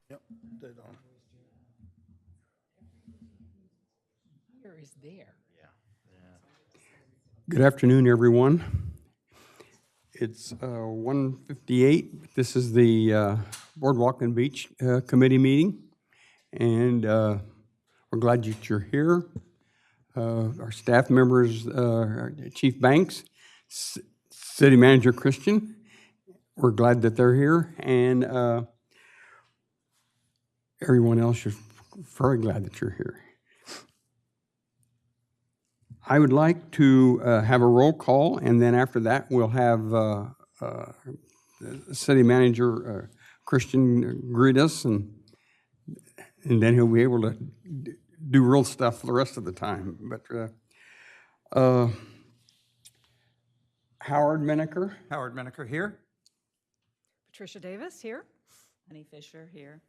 Yep. Dead on. Here is there. Good afternoon, everyone. It's 1:58. This is the Boardwalk and Beach Committee meeting, and we're glad that you're here. Our staff members, Chief Banks, City Manager Christian, we're glad that they're here, and everyone else, you're very glad that you're here. I would like to have a roll call, and then after that, we'll have the City Manager Christian greet us, and then he'll be able to do real stuff for the rest of the time. But Howard Menaker, Howard Menaker here. Patricia Davis here. Honey Fisher here.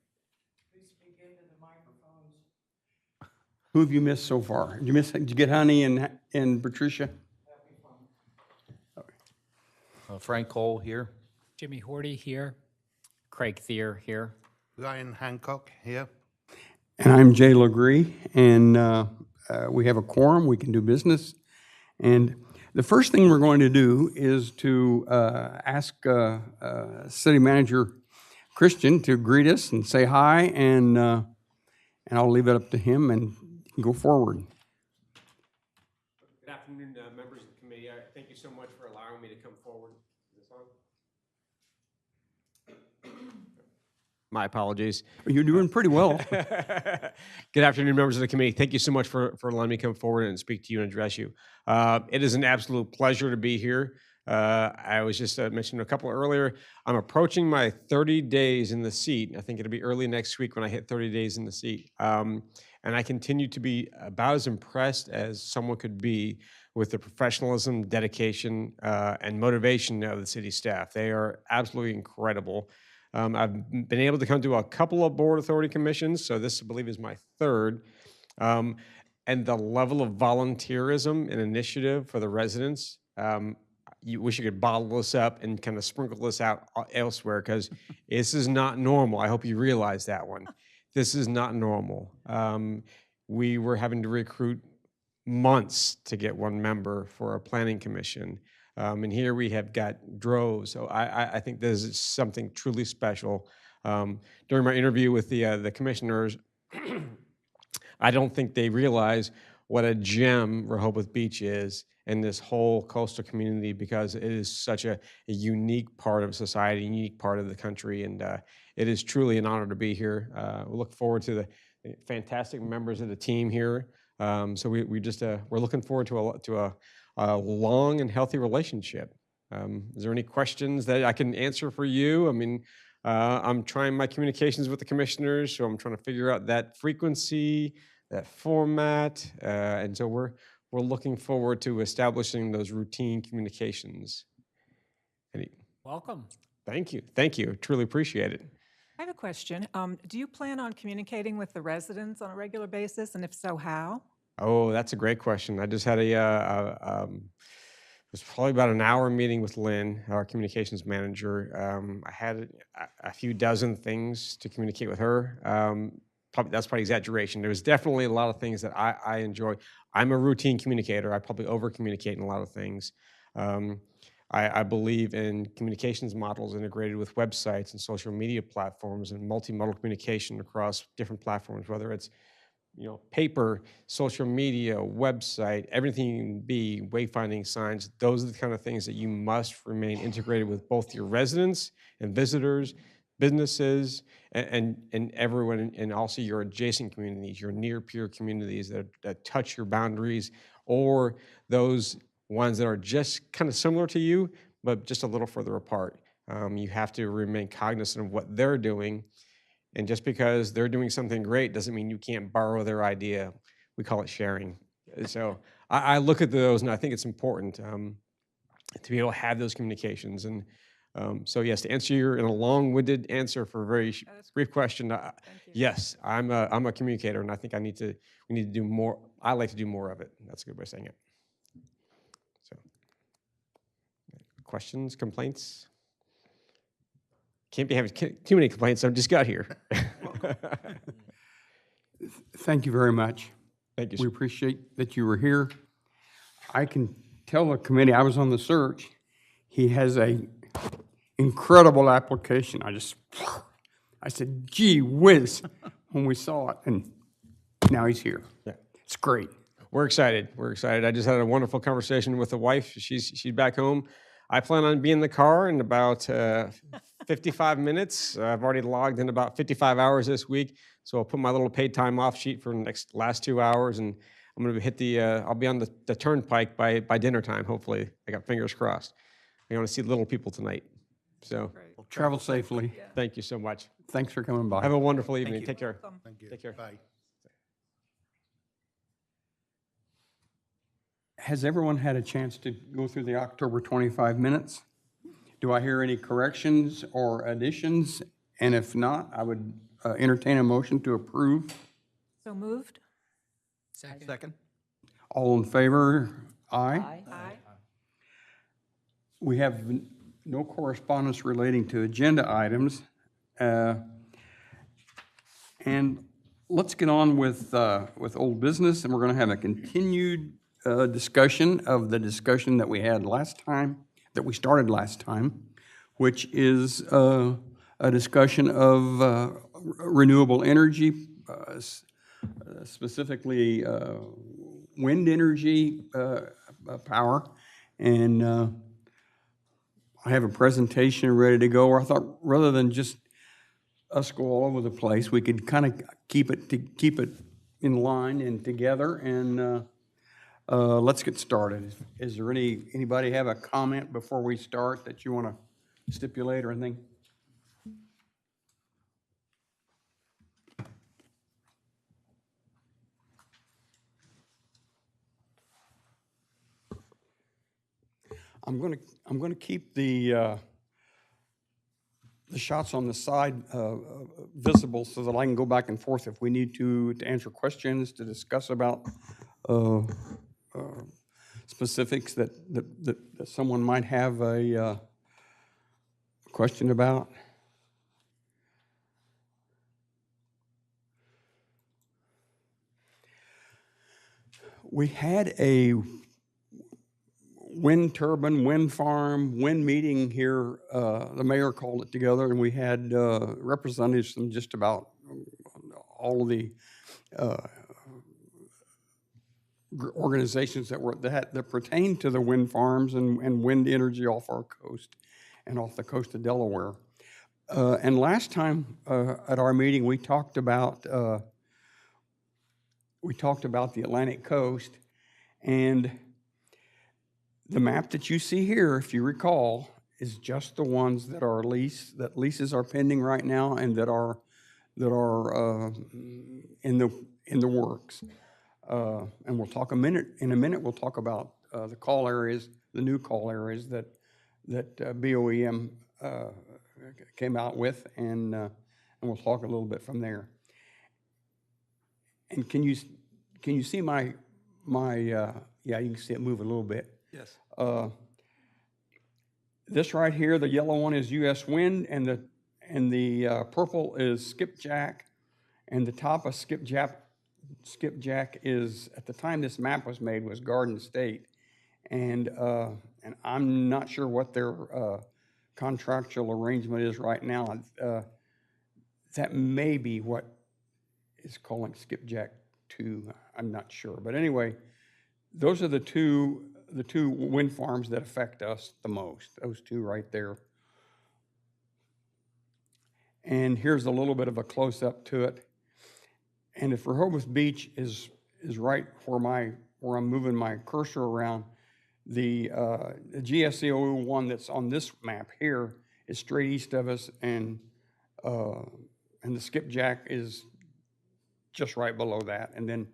who have you missed so far? Did you get Honey and Patricia? Frank Cole here. Jimmy Horty here. Craig Thier here. Ryan Hancock here. And I'm Jay Legree, and we have a quorum. We can do business. And the first thing we're going to do is to ask City Manager Christian to greet us and say hi, and I'll leave it up to him and go forward. Good afternoon, members of the committee. Thank you so much for allowing me to come forward. Is this on? My apologies. You're doing pretty well. Good afternoon, members of the committee. Thank you so much for allowing me to come forward and speak to you and address you. It is an absolute pleasure to be here. I was just mentioning a couple earlier. I'm approaching my 30 days in the seat. I think it'll be early next week when I hit 30 days in the seat. And I continue to be about as impressed as someone could be with the professionalism, dedication, and motivation of the city staff. They are absolutely incredible. I've been able to come to a couple of board authority commissions, so this, I believe, is my third. And the level of volunteerism and initiative for the residents, you wish you could bottle this up and kind of sprinkle this out elsewhere, because this is not normal. I hope you realize that one. This is not normal. We were having to recruit months to get one member for a planning commission. And here we have got droves. So I think this is something truly special. During my interview with the commissioners, I don't think they realize what a gem Rehoboth Beach is in this whole coastal community, because it is such a unique part of society, unique part of the country, and it is truly an honor to be here. We look forward to the fantastic members of the team here. So we're looking forward to a long and healthy relationship. Is there any questions that I can answer for you? I mean, I'm trying my communications with the commissioners, so I'm trying to figure out that frequency, that format, and so we're looking forward to establishing those routine communications. Welcome. Thank you, truly appreciate it. I have a question. Do you plan on communicating with the residents on a regular basis, and if so, how? Oh, that's a great question. I just had it was probably about an hour meeting with Lynn, our communications manager. I had a few dozen things to communicate with her. That's probably exaggeration. There was definitely a lot of things that I enjoy. I'm a routine communicator. I probably over-communicate in a lot of things. I believe in communications models integrated with websites and social media platforms and multimodal communication across different platforms, whether it's paper, social media, website, everything you can be, wayfinding signs. Those are the kind of things that you must remain integrated with both your residents and visitors, businesses, and everyone, and also your adjacent communities, your near-peer communities that touch your boundaries, or those ones that are just kind of similar to you, but just a little further apart. You have to remain cognizant of what they're doing. And just because they're doing something great doesn't mean you can't borrow their idea. We call it sharing. So I look at those, and I think it's important to be able to have those communications. And so yes, to answer your in a long-winded answer for a very brief question, yes, I'm a communicator, and I think we need to do more. I like to do more of it. That's a good way of saying it. So, questions, complaints? Can't be having too many complaints. I just got here. Well, Thank you very much. Thank you, We sir. appreciate that you were here. I can tell the committee, I was on the search, he has a incredible application. I said, gee whiz, when we saw it, and now he's here. Yeah. It's great. We're excited. We're excited. I just had a wonderful conversation with the wife. She's back home. I plan on being in the car in about 55 minutes. I've already logged in about 55 hours this week, so I'll put my little paid time off sheet for the last 2 hours, and I'm going to hit the. I'll be on the turnpike by dinner time. Hopefully, I got fingers crossed. I want to see little people tonight. So Travel safely. thank you so much. Thanks for coming by. Have a wonderful evening. Take care. Thank you. Take care. Bye. Has everyone had a chance to go through the October 25 minutes? Do I hear any corrections or additions? And if not, I would entertain a motion to approve. So moved? Second. All in favor? Aye. Aye. Aye. We have no correspondence relating to agenda items. And let's get on with old business, and we're going to have a continued discussion of the discussion that we had last time, that we started last time, which is a discussion of renewable energy, specifically wind energy power. And I have a presentation ready to go. I thought rather than just us go all over the place, we could kind of keep it in line and together. And let's get started. Is there anybody have a comment before we start that you want to stipulate or anything? I'm going to keep the shots on the side visible so that I can go back and forth if we need to answer questions, to discuss about specifics that someone might have a question about. We had a wind turbine, wind farm, wind meeting here. The mayor called it together, and we had representatives from just about all of the organizations that pertain to the wind farms and wind energy off our coast and off the coast of Delaware. And last time at our meeting, we talked about the Atlantic coast, and the map that you see here, if you recall, is just the ones that are leases are pending right now and that are in the works. And we'll talk in a minute. We'll talk about the call areas, the new call areas that BOEM came out with, and we'll talk a little bit from there. And can you see my yeah, you can see it move a little bit. Yes. This right here, the yellow one is U.S. wind, and the purple is skipjack, and the top of skipjack is, at the time this map was made, was Garden State, and I'm not sure what their contractual arrangement is right now. That may be what is calling skipjack 2. I'm not sure, but anyway, those are the two wind farms that affect us the most. Those two right there. And here's a little bit of a close-up to it. And if Rehoboth Beach is right where I'm moving my cursor around, the GSCO one that's on this map here is straight east of us, and the skipjack is just right below that, and then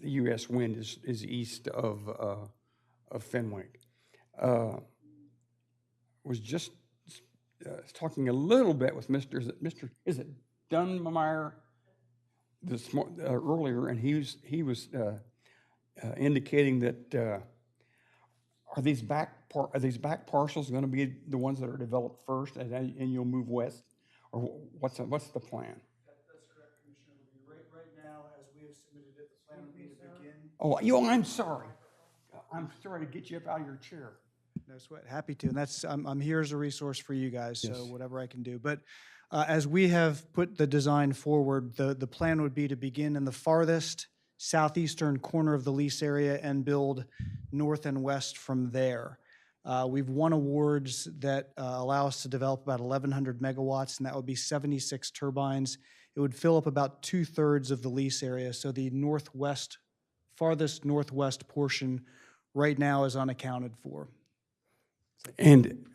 the U.S. wind is east of Fenwick. Was just talking a little bit with Mr. Is it Dunmeyer earlier, and he was indicating that are these back parcels going to be the ones that are developed first, and you'll move west, or what's the plan? Oh, I'm sorry. I'm sorry to get you up out of your chair. No sweat, happy to. And that's, I'm here as a resource for you guys, so Yes. whatever I can do. But as we have put the design forward, the plan would be to begin in the farthest southeastern corner of the lease area and build north and west from there. We've won awards that allow us to develop about 1,100 megawatts, and that would be 76 turbines. It would fill up about 2/3 of the lease area, so the northwest, farthest northwest portion right now is unaccounted for. And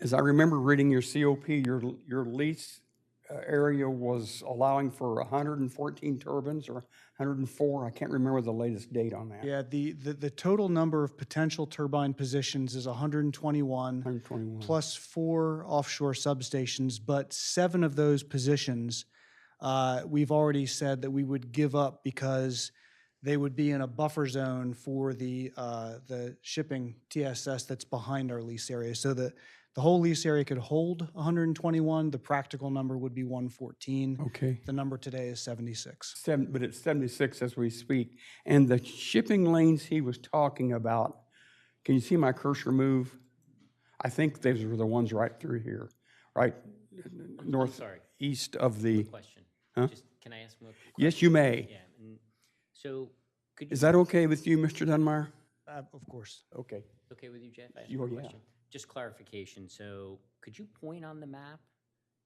as I remember reading your COP, your lease area was allowing for 114 turbines or 104. I can't remember the latest date on that. Yeah, the total number of potential turbine positions is 121. 121. Plus 4 offshore substations, but 7 of those positions, we've already said that we would give up because they would be in a buffer zone for the shipping TSS that's behind our lease area. So the whole lease area could hold 121. The practical number would be 114. Okay. The number today is 76. But it's 76 as we speak. And the shipping lanes he was talking about, can you see my cursor move? I think those were the ones right through here, right? sorry. Northeast of the, Question. Huh? Just, can I ask him a quick yes, you may. Yeah. So could you, Is that okay with you, Mr. Dunbar? Of course. Okay. okay with you, Jeff? I ask Oh, you a yeah. question. Just clarification. So could you point on the map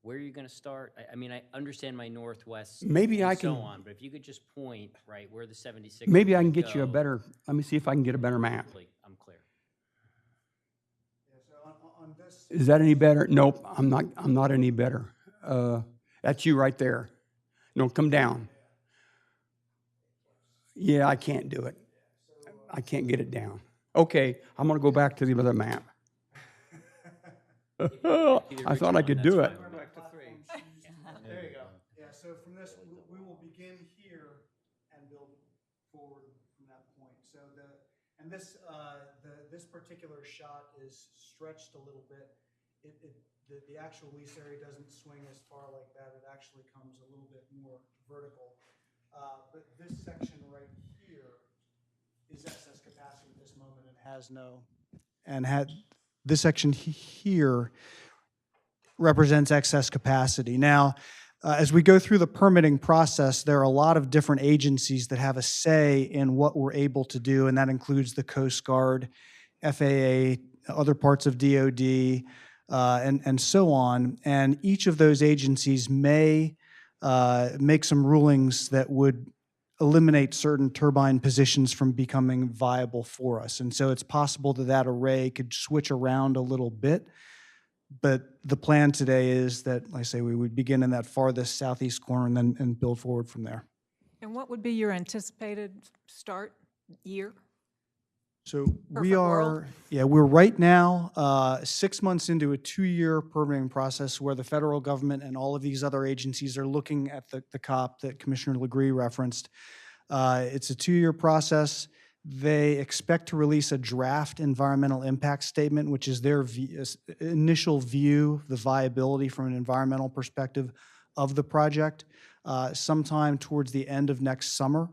where you're going to start? I mean, I understand my northwest Maybe and I so can- on, but if you could just point, right, where the 76. Maybe I would can get you a go, better, let me see if I can get a better map. I'm clear. Yeah, so on this, Is that any better? Nope, I'm not any better. That's you right there. No, come down. Yeah, I can't do it. I can't get it down. Okay, I'm gonna go back to the other map. I thought I could do it. there you go. Yeah, so from this, we will begin here and build forward from that point. So this particular shot is stretched a little bit. The actual lease area doesn't swing as far like that. It actually comes a little bit more vertical. But this section right here is excess capacity at this moment and has no, this section here represents excess capacity. Now, as we go through the permitting process, there are a lot of different agencies that have a say in what we're able to do, and that includes the Coast Guard, FAA, other parts of DOD, and so on. And each of those agencies may make some rulings that would eliminate certain turbine positions from becoming viable for us. And so it's possible that that array could switch around a little bit. But the plan today is that, like I say, we would begin in that farthest southeast corner and build forward from there. And what would be your anticipated start year? So we Perfect world. we're right now 6 months into a 2-year permitting process where the federal government and all of these other agencies are looking at the COP that Commissioner Legree referenced. It's a 2-year process. They expect to release a draft environmental impact statement, which is their initial view, the viability from an environmental perspective of the project, sometime towards the end of next summer.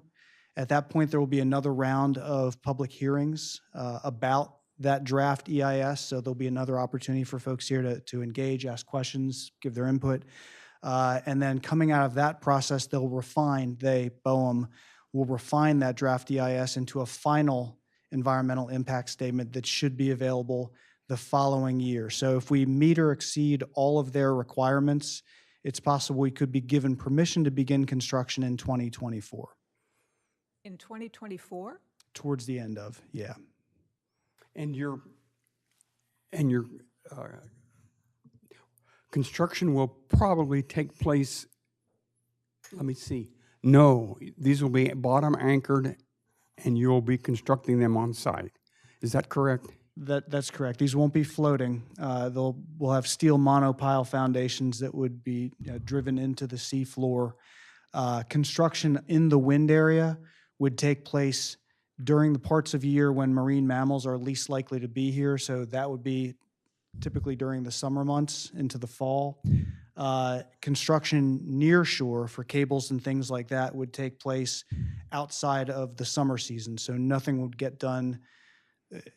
At that point, there will be another round of public hearings about that draft EIS, so there'll be another opportunity for folks here to engage, ask questions, give their input. And then coming out of that process, they'll refine, BOEM will refine that draft EIS into a final environmental impact statement that should be available the following year. So if we meet or exceed all of their requirements, it's possible we could be given permission to begin construction in 2024. In 2024? Towards the end of, yeah. And your construction will probably take place, let me see. No, these will be bottom anchored and you'll be constructing them on site. Is that correct? That's correct. These won't be floating. We'll have steel monopile foundations that would be driven into the sea floor. Construction in the wind area would take place during the parts of year when marine mammals are least likely to be here. So that would be typically during the summer months into the fall. Construction near shore for cables and things like that would take place outside of the summer season. So nothing would get done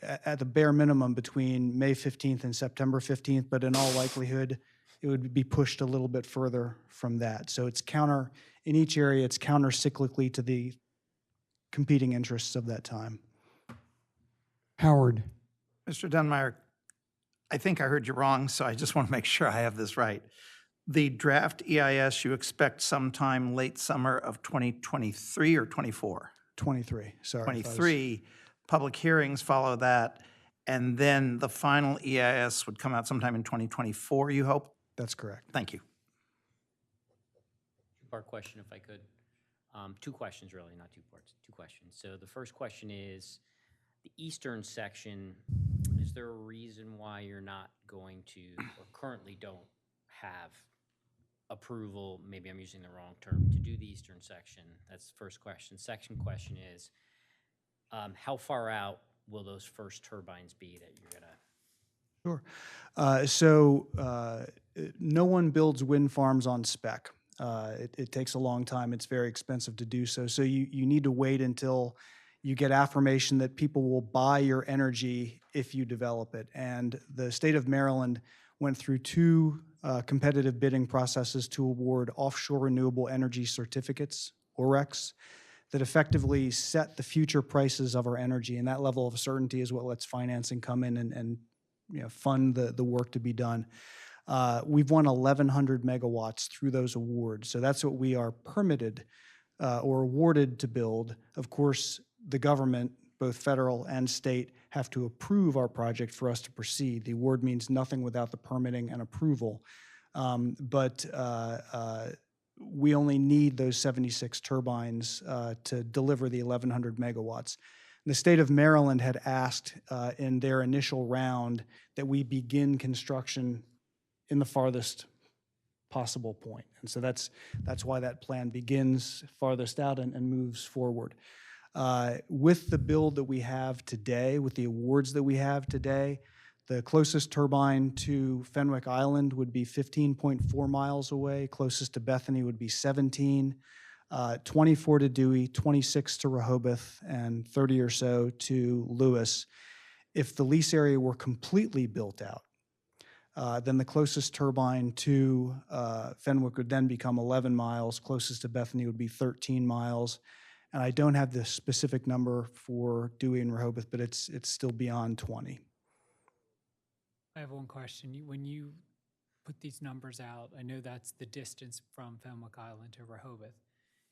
at the bare minimum between May 15th and September 15th, but in all likelihood, it would be pushed a little bit further from that. So it's in each area, it's counter-cyclically to the competing interests of that time. Howard, Mr. Dunmeyer, I think I heard you wrong, so I just want to make sure I have this right. The draft EIS you expect sometime late summer of 2023 or 24? 23, sorry. 23. Public hearings follow that, and then the final EIS would come out sometime in 2024, you hope? That's correct. Thank you. Two-part question, if I could. Two questions, really, not two parts, two questions. So the first question is, the eastern section, is there a reason why you're not going to, or currently don't have approval, maybe I'm using the wrong term, to do the eastern section? That's the first question. Second question is, how far out will those first turbines be that you're gonna? Sure. No one builds wind farms on spec. It takes a long time. It's very expensive to do so. So you need to wait until you get affirmation that people will buy your energy if you develop it. And the state of Maryland went through two competitive bidding processes to award offshore renewable energy certificates, ORECs, that effectively set the future prices of our energy. And that level of certainty is what lets financing come in and fund the work to be done. We've won 1,100 megawatts through those awards. So that's what we are permitted or awarded to build. Of course, the government, both federal and state, have to approve our project for us to proceed. The award means nothing without the permitting and approval. But we only need those 76 turbines to deliver the 1,100 megawatts. The state of Maryland had asked in their initial round that we begin construction in the farthest possible point. And so that's why that plan begins farthest out and moves forward. With the build that we have today, with the awards that we have today, the closest turbine to Fenwick Island would be 15.4 miles away. Closest to Bethany would be 17, 24 to Dewey, 26 to Rehoboth, and 30 or so to Lewis. If the lease area were completely built out, then the closest turbine to Fenwick would then become 11 miles. Closest to Bethany would be 13 miles. And I don't have the specific number for Dewey and Rehoboth, but it's still beyond 20. I have one question. When you put these numbers out, I know that's the distance from Fenwick Island to Rehoboth.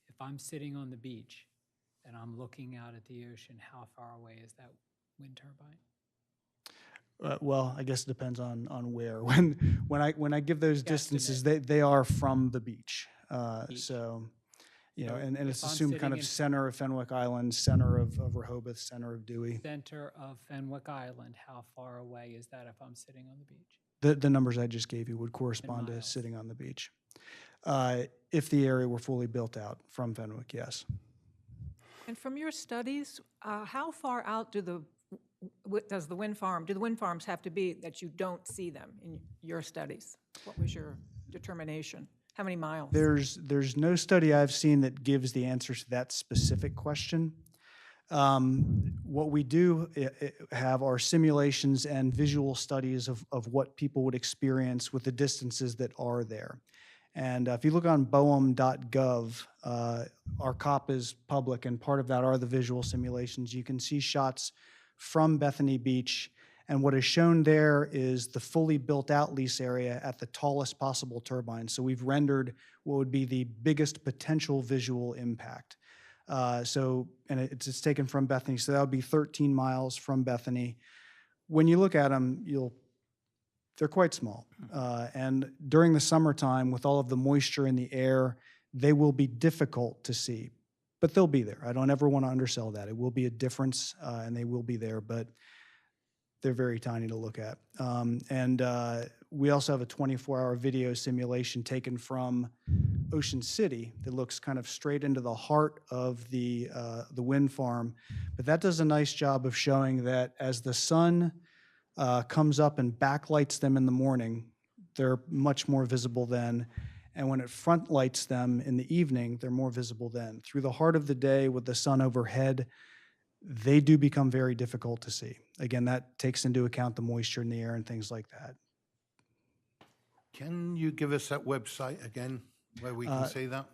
If I'm sitting on the beach and I'm looking out at the ocean, how far away is that wind turbine? Well, I guess it depends on where. When I give those distances, they are from the beach. So, and it's assumed kind of center of Fenwick Island, center of Rehoboth, center of Dewey. Center of Fenwick Island, how far away is that if I'm sitting on the beach? The numbers I just gave you would correspond to sitting on the beach. If the area were fully built out from Fenwick, yes. And from your studies, how far out do the wind farms have to be that you don't see them in your studies? What was your determination? How many miles? There's no study I've seen that gives the answer to that specific question. What we do have are simulations and visual studies of what people would experience with the distances that are there. And if you look on BOEM.gov, our COP is public, and part of that are the visual simulations. You can see shots from Bethany Beach, and what is shown there is the fully built-out lease area at the tallest possible turbine. So we've rendered what would be the biggest potential visual impact. And it's taken from Bethany, so that would be 13 miles from Bethany. When you look at them, they're quite small. And during the summertime, with all of the moisture in the air, they will be difficult to see, but they'll be there. I don't ever want to undersell that. It will be a difference, and they will be there, but they're very tiny to look at. We also have a 24-hour video simulation taken from Ocean City that looks kind of straight into the heart of the wind farm. But that does a nice job of showing that as the sun comes up and backlights them in the morning, they're much more visible then. And when it front lights them in the evening, they're more visible then. Through the heart of the day with the sun overhead, they do become very difficult to see. Again, that takes into account the moisture in the air and things like that. Can you give us that website again where we can see that?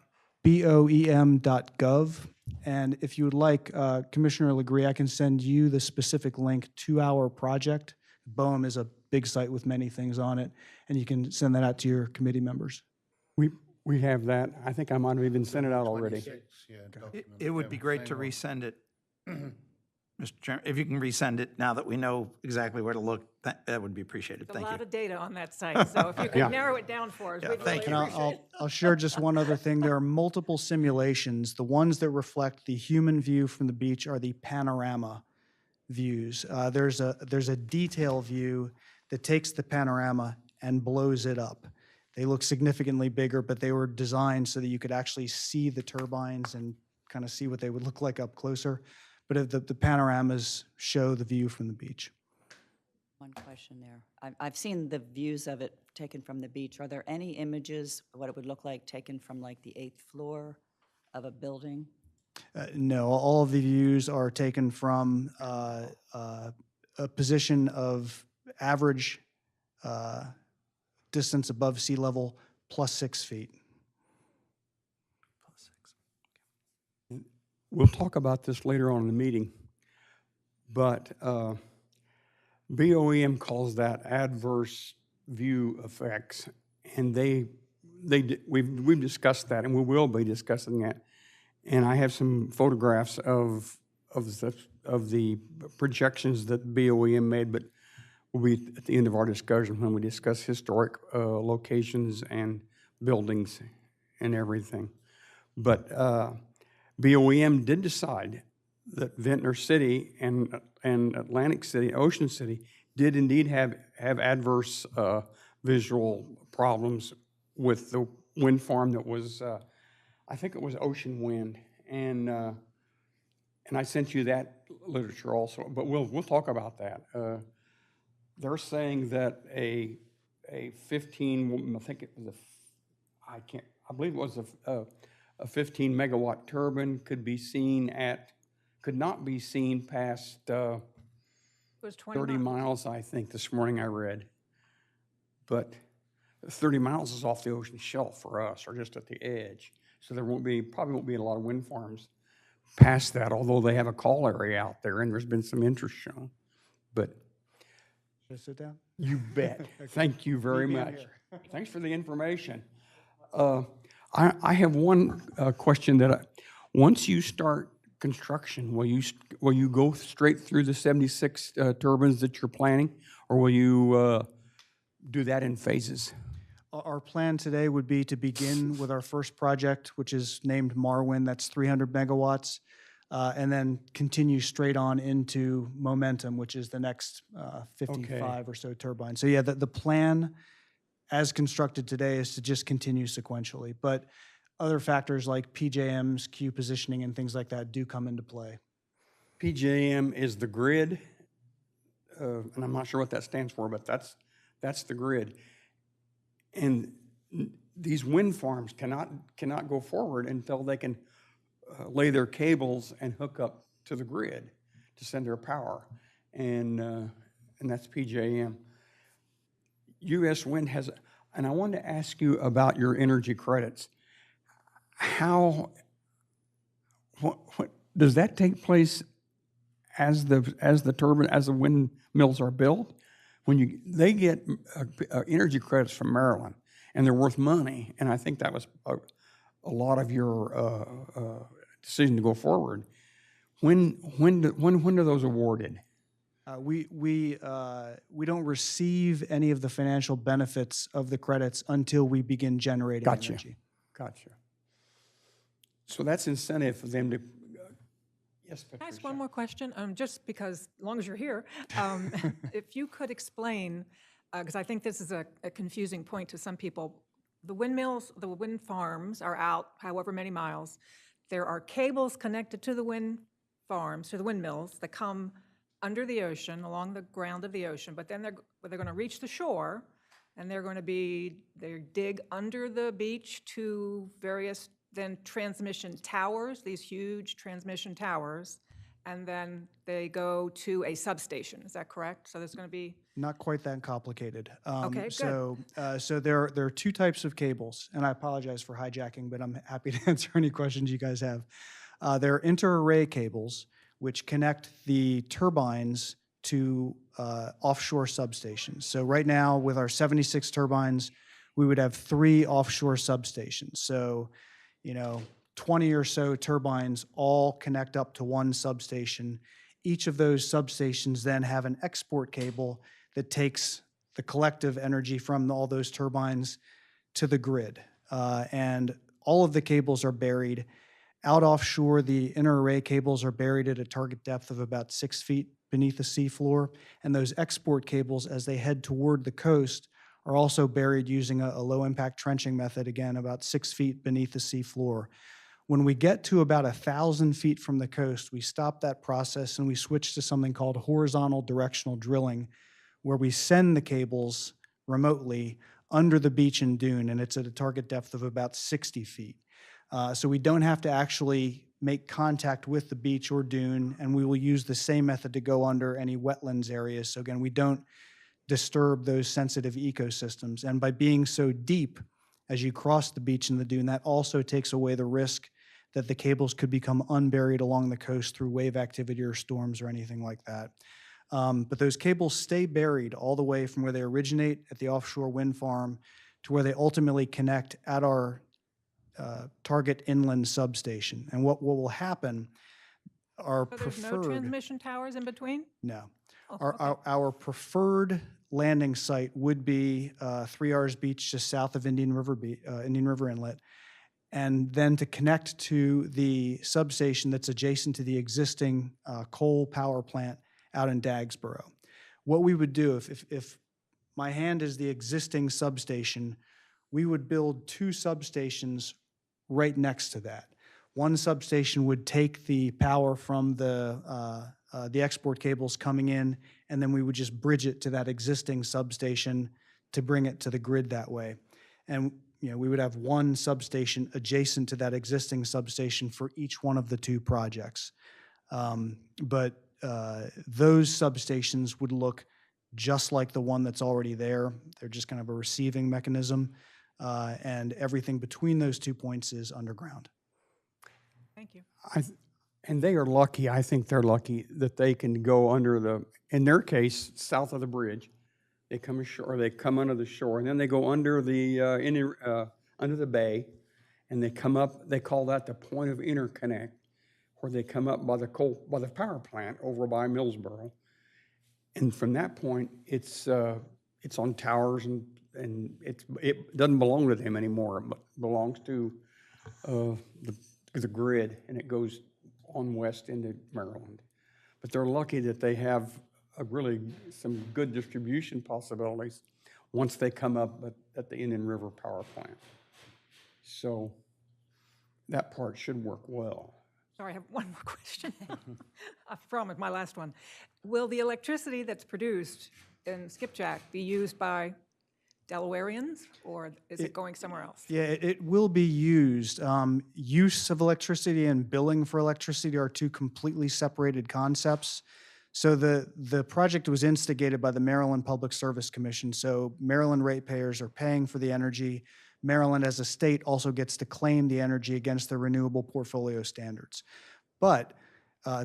BOEM.gov. And if you would like, Commissioner Legree, I can send you the specific link to our project. BOEM is a big site with many things on it, and you can send that out to your committee members. We have that. I think I might have even sent it out already. 26, yeah, document. It would Yeah, be great to same one. resend it. Mr. Chairman, if you can resend it now that we know exactly where to look, that would be appreciated. There's a Thank lot you. of data on that site, so if you Yeah. could narrow it down for us, Yeah, we'd thank really you. And appreciate it. I'll share just one other thing. There are multiple simulations. The ones that reflect the human view from the beach are the panorama views. There's a detail view that takes the panorama and blows it up. They look significantly bigger, but they were designed so that you could actually see the turbines and kind of see what they would look like up closer. But if the panoramas show the view from the beach. One question there. I've seen the views of it taken from the beach. Are there any images, what it would look like, taken from like the 8th floor of a building? No, all of the views are taken from a position of average distance above sea level plus 6 feet. We'll talk about this later on in the meeting, but BOEM calls that adverse view effects, and we've discussed that, and we will be discussing that. And I have some photographs of the projections that BOEM made, but will be at the end of our discussion when we discuss historic locations and buildings and everything. But BOEM did decide that Ventnor City and Atlantic City, Ocean City, did indeed have adverse visual problems with the wind farm that was, I think it was Ocean Wind, and I sent you that literature also. But we'll talk about that. They're saying that a 15, I think it was I believe it was a 15 megawatt turbine could not be seen past It was 20 30 miles. miles, I think, this morning I read. But 30 miles is off the ocean shelf for us, or just at the edge. So there probably won't be a lot of wind farms past that, although they have a call area out there and there's been some interest shown. But Should I sit down? you bet. Thank you very much. Thanks for the information. I have one question that once you start construction, will you go straight through the 76 turbines that you're planning, or will you do that in phases? Our plan today would be to begin with our first project, which is named Marwin, that's 300 megawatts, and then continue straight on into Momentum, which is the next 55 or so turbines. So yeah, the plan as constructed today is to just continue sequentially, but other factors like PJM's queue positioning and things like that do come into play. PJM is the grid, and I'm not sure what that stands for, but that's the grid. And these wind farms cannot go forward until they can lay their cables and hook up to the grid to send their power, and that's PJM. U.S. Wind has, and I wanted to ask you about your energy credits. What does that take place as the windmills are built? When they get energy credits from Maryland, and they're worth money, and I think that was a lot of your decision to go forward. When are those awarded? We don't receive any of the financial benefits of the credits until we begin generating energy. Gotcha. So that's incentive for them to. Yes, Can I ask Patricia. one more question? Just because, as long as you're here, if you could explain, because I think this is a confusing point to some people. The windmills, the wind farms are out however many miles. There are cables connected to the wind farms, to the windmills, that come under the ocean, along the ground of the ocean, but then they're going to reach the shore, and they're going to be, they dig under the beach to various then transmission towers, these huge transmission towers, and then they go to a substation. Is that correct? So there's going to be, Not quite that complicated. Okay, good. So there are two types of cables, and I apologize for hijacking, but I'm happy to answer any questions you guys have. There are inter-array cables, which connect the turbines to offshore substations. So right now, with our 76 turbines, we would have 3 offshore substations. So, 20 or so turbines all connect up to one substation. Each of those substations then have an export cable that takes the collective energy from all those turbines to the grid. And all of the cables are buried. Out offshore, the inter-array cables are buried at a target depth of about 6 feet beneath the seafloor. And those export cables, as they head toward the coast, are also buried using a low-impact trenching method, again, about 6 feet beneath the seafloor. When we get to about 1,000 feet from the coast, we stop that process and we switch to something called horizontal directional drilling, where we send the cables remotely under the beach and dune, and it's at a target depth of about 60 feet. So we don't have to actually make contact with the beach or dune, and we will use the same method to go under any wetlands areas. So again, we don't disturb those sensitive ecosystems. And by being so deep as you cross the beach and the dune, that also takes away the risk that the cables could become unburied along the coast through wave activity or storms or anything like that. But those cables stay buried all the way from where they originate at the offshore wind farm to where they ultimately connect at our target inland substation. And what will happen, our so there's preferred... no transmission towers in between? No. Oh, Our, okay. our preferred landing site would be 3 R's Beach, just south of Indian River Inlet, and then to connect to the substation that's adjacent to the existing coal power plant out in Dagsboro. What we would do, if my hand is the existing substation, we would build 2 substations right next to that. One substation would take the power from the export cables coming in, and then we would just bridge it to that existing substation to bring it to the grid that way. And we would have one substation adjacent to that existing substation for each one of the 2 projects. But those substations would look just like the one that's already there. They're just kind of a receiving mechanism, and everything between those 2 points is underground. Thank you. And they are lucky, I think they're lucky that they can go under in their case, south of the bridge. They come ashore, they come under the shore, and then they go under the bay, and they come up, they call that the point of interconnect, where they come up by the power plant over by Millsboro. And from that point, it's on towers, and it doesn't belong to them anymore. It belongs to the grid, and it goes on west into Maryland. But they're lucky that they have some good distribution possibilities once they come up at the Indian River Power Plant. So that part should work well. Sorry, I have one more question. I promise, my last one. Will the electricity that's produced in Skipjack be used by Delawareans, or is it going somewhere else? Yeah, it will be used. Use of electricity and billing for electricity are 2 completely separated concepts. So the project was instigated by the Maryland Public Service Commission. So Maryland ratepayers are paying for the energy. Maryland as a state also gets to claim the energy against the renewable portfolio standards. But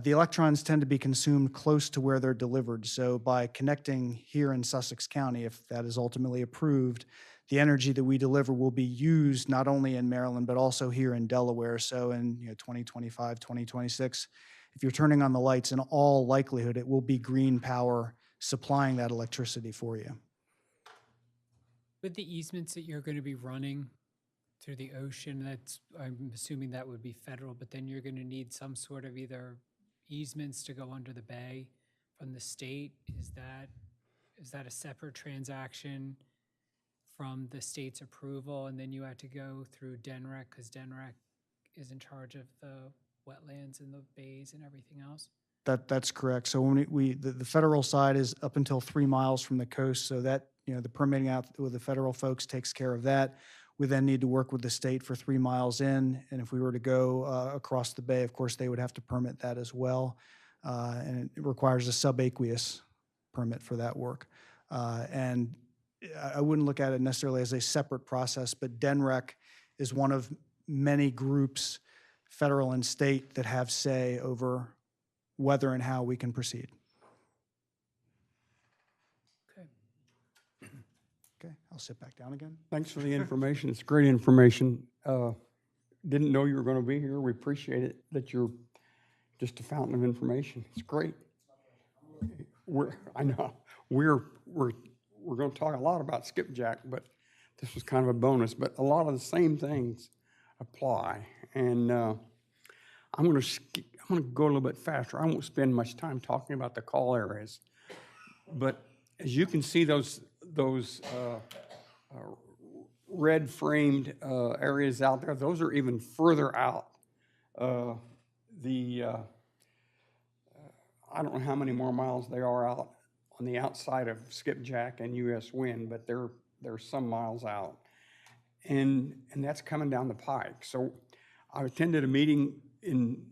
the electrons tend to be consumed close to where they're delivered. So by connecting here in Sussex County, if that is ultimately approved, the energy that we deliver will be used not only in Maryland, but also here in Delaware. So in 2025, 2026, if you're turning on the lights, in all likelihood, it will be green power supplying that electricity for you. With the easements that you're going to be running through the ocean, I'm assuming that would be federal, but then you're going to need some sort of either easements to go under the bay from the state. Is that a separate transaction from the state's approval, and then you had to go through DNREC because DNREC is in charge of the wetlands and the bays and everything else? That's correct. So when the federal side is up until 3 miles from the coast, so that the permitting out with the federal folks takes care of that. We then need to work with the state for 3 miles in, and if we were to go across the bay, of course, they would have to permit that as well. And it requires a subaqueous permit for that work. And I wouldn't look at it necessarily as a separate process, but DENREC is one of many groups, federal and state, that have say over whether and how we can proceed. Okay, I'll sit back down again. Thanks for the information. It's great information. Didn't know you were going to be here. We appreciate it that you're just a fountain of information. It's great. I know we're going to talk a lot about skipjack, but this was kind of a bonus. But a lot of the same things apply, and I'm going to go a little bit faster. I won't spend much time talking about the call areas, but as you can see, those red framed areas out there, those are even further out. I don't know how many more miles they are out on the outside of skipjack and US Wind, but they're some miles out. And that's coming down the pike. So I attended a meeting in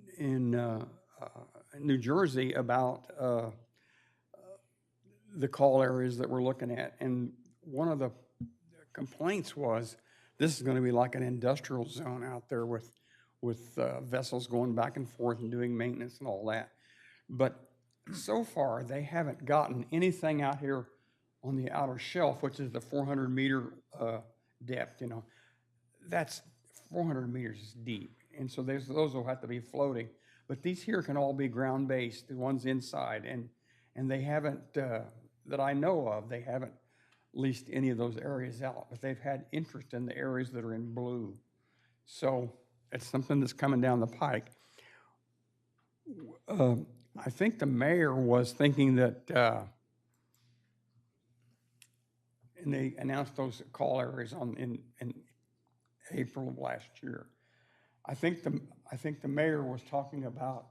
New Jersey about the call areas that we're looking at. And one of the complaints was this is going to be like an industrial zone out there with vessels going back and forth and doing maintenance and all that. But so far, they haven't gotten anything out here on the outer shelf, which is the 400-meter depth. That's 400 meters deep. And so those will have to be floating. But these here can all be ground-based, the ones inside. And they haven't, that I know of, they haven't leased any of those areas out. But they've had interest in the areas that are in blue. So it's something that's coming down the pike. I think the mayor was thinking that, and they announced those call areas in April of last year. I think the mayor was talking about.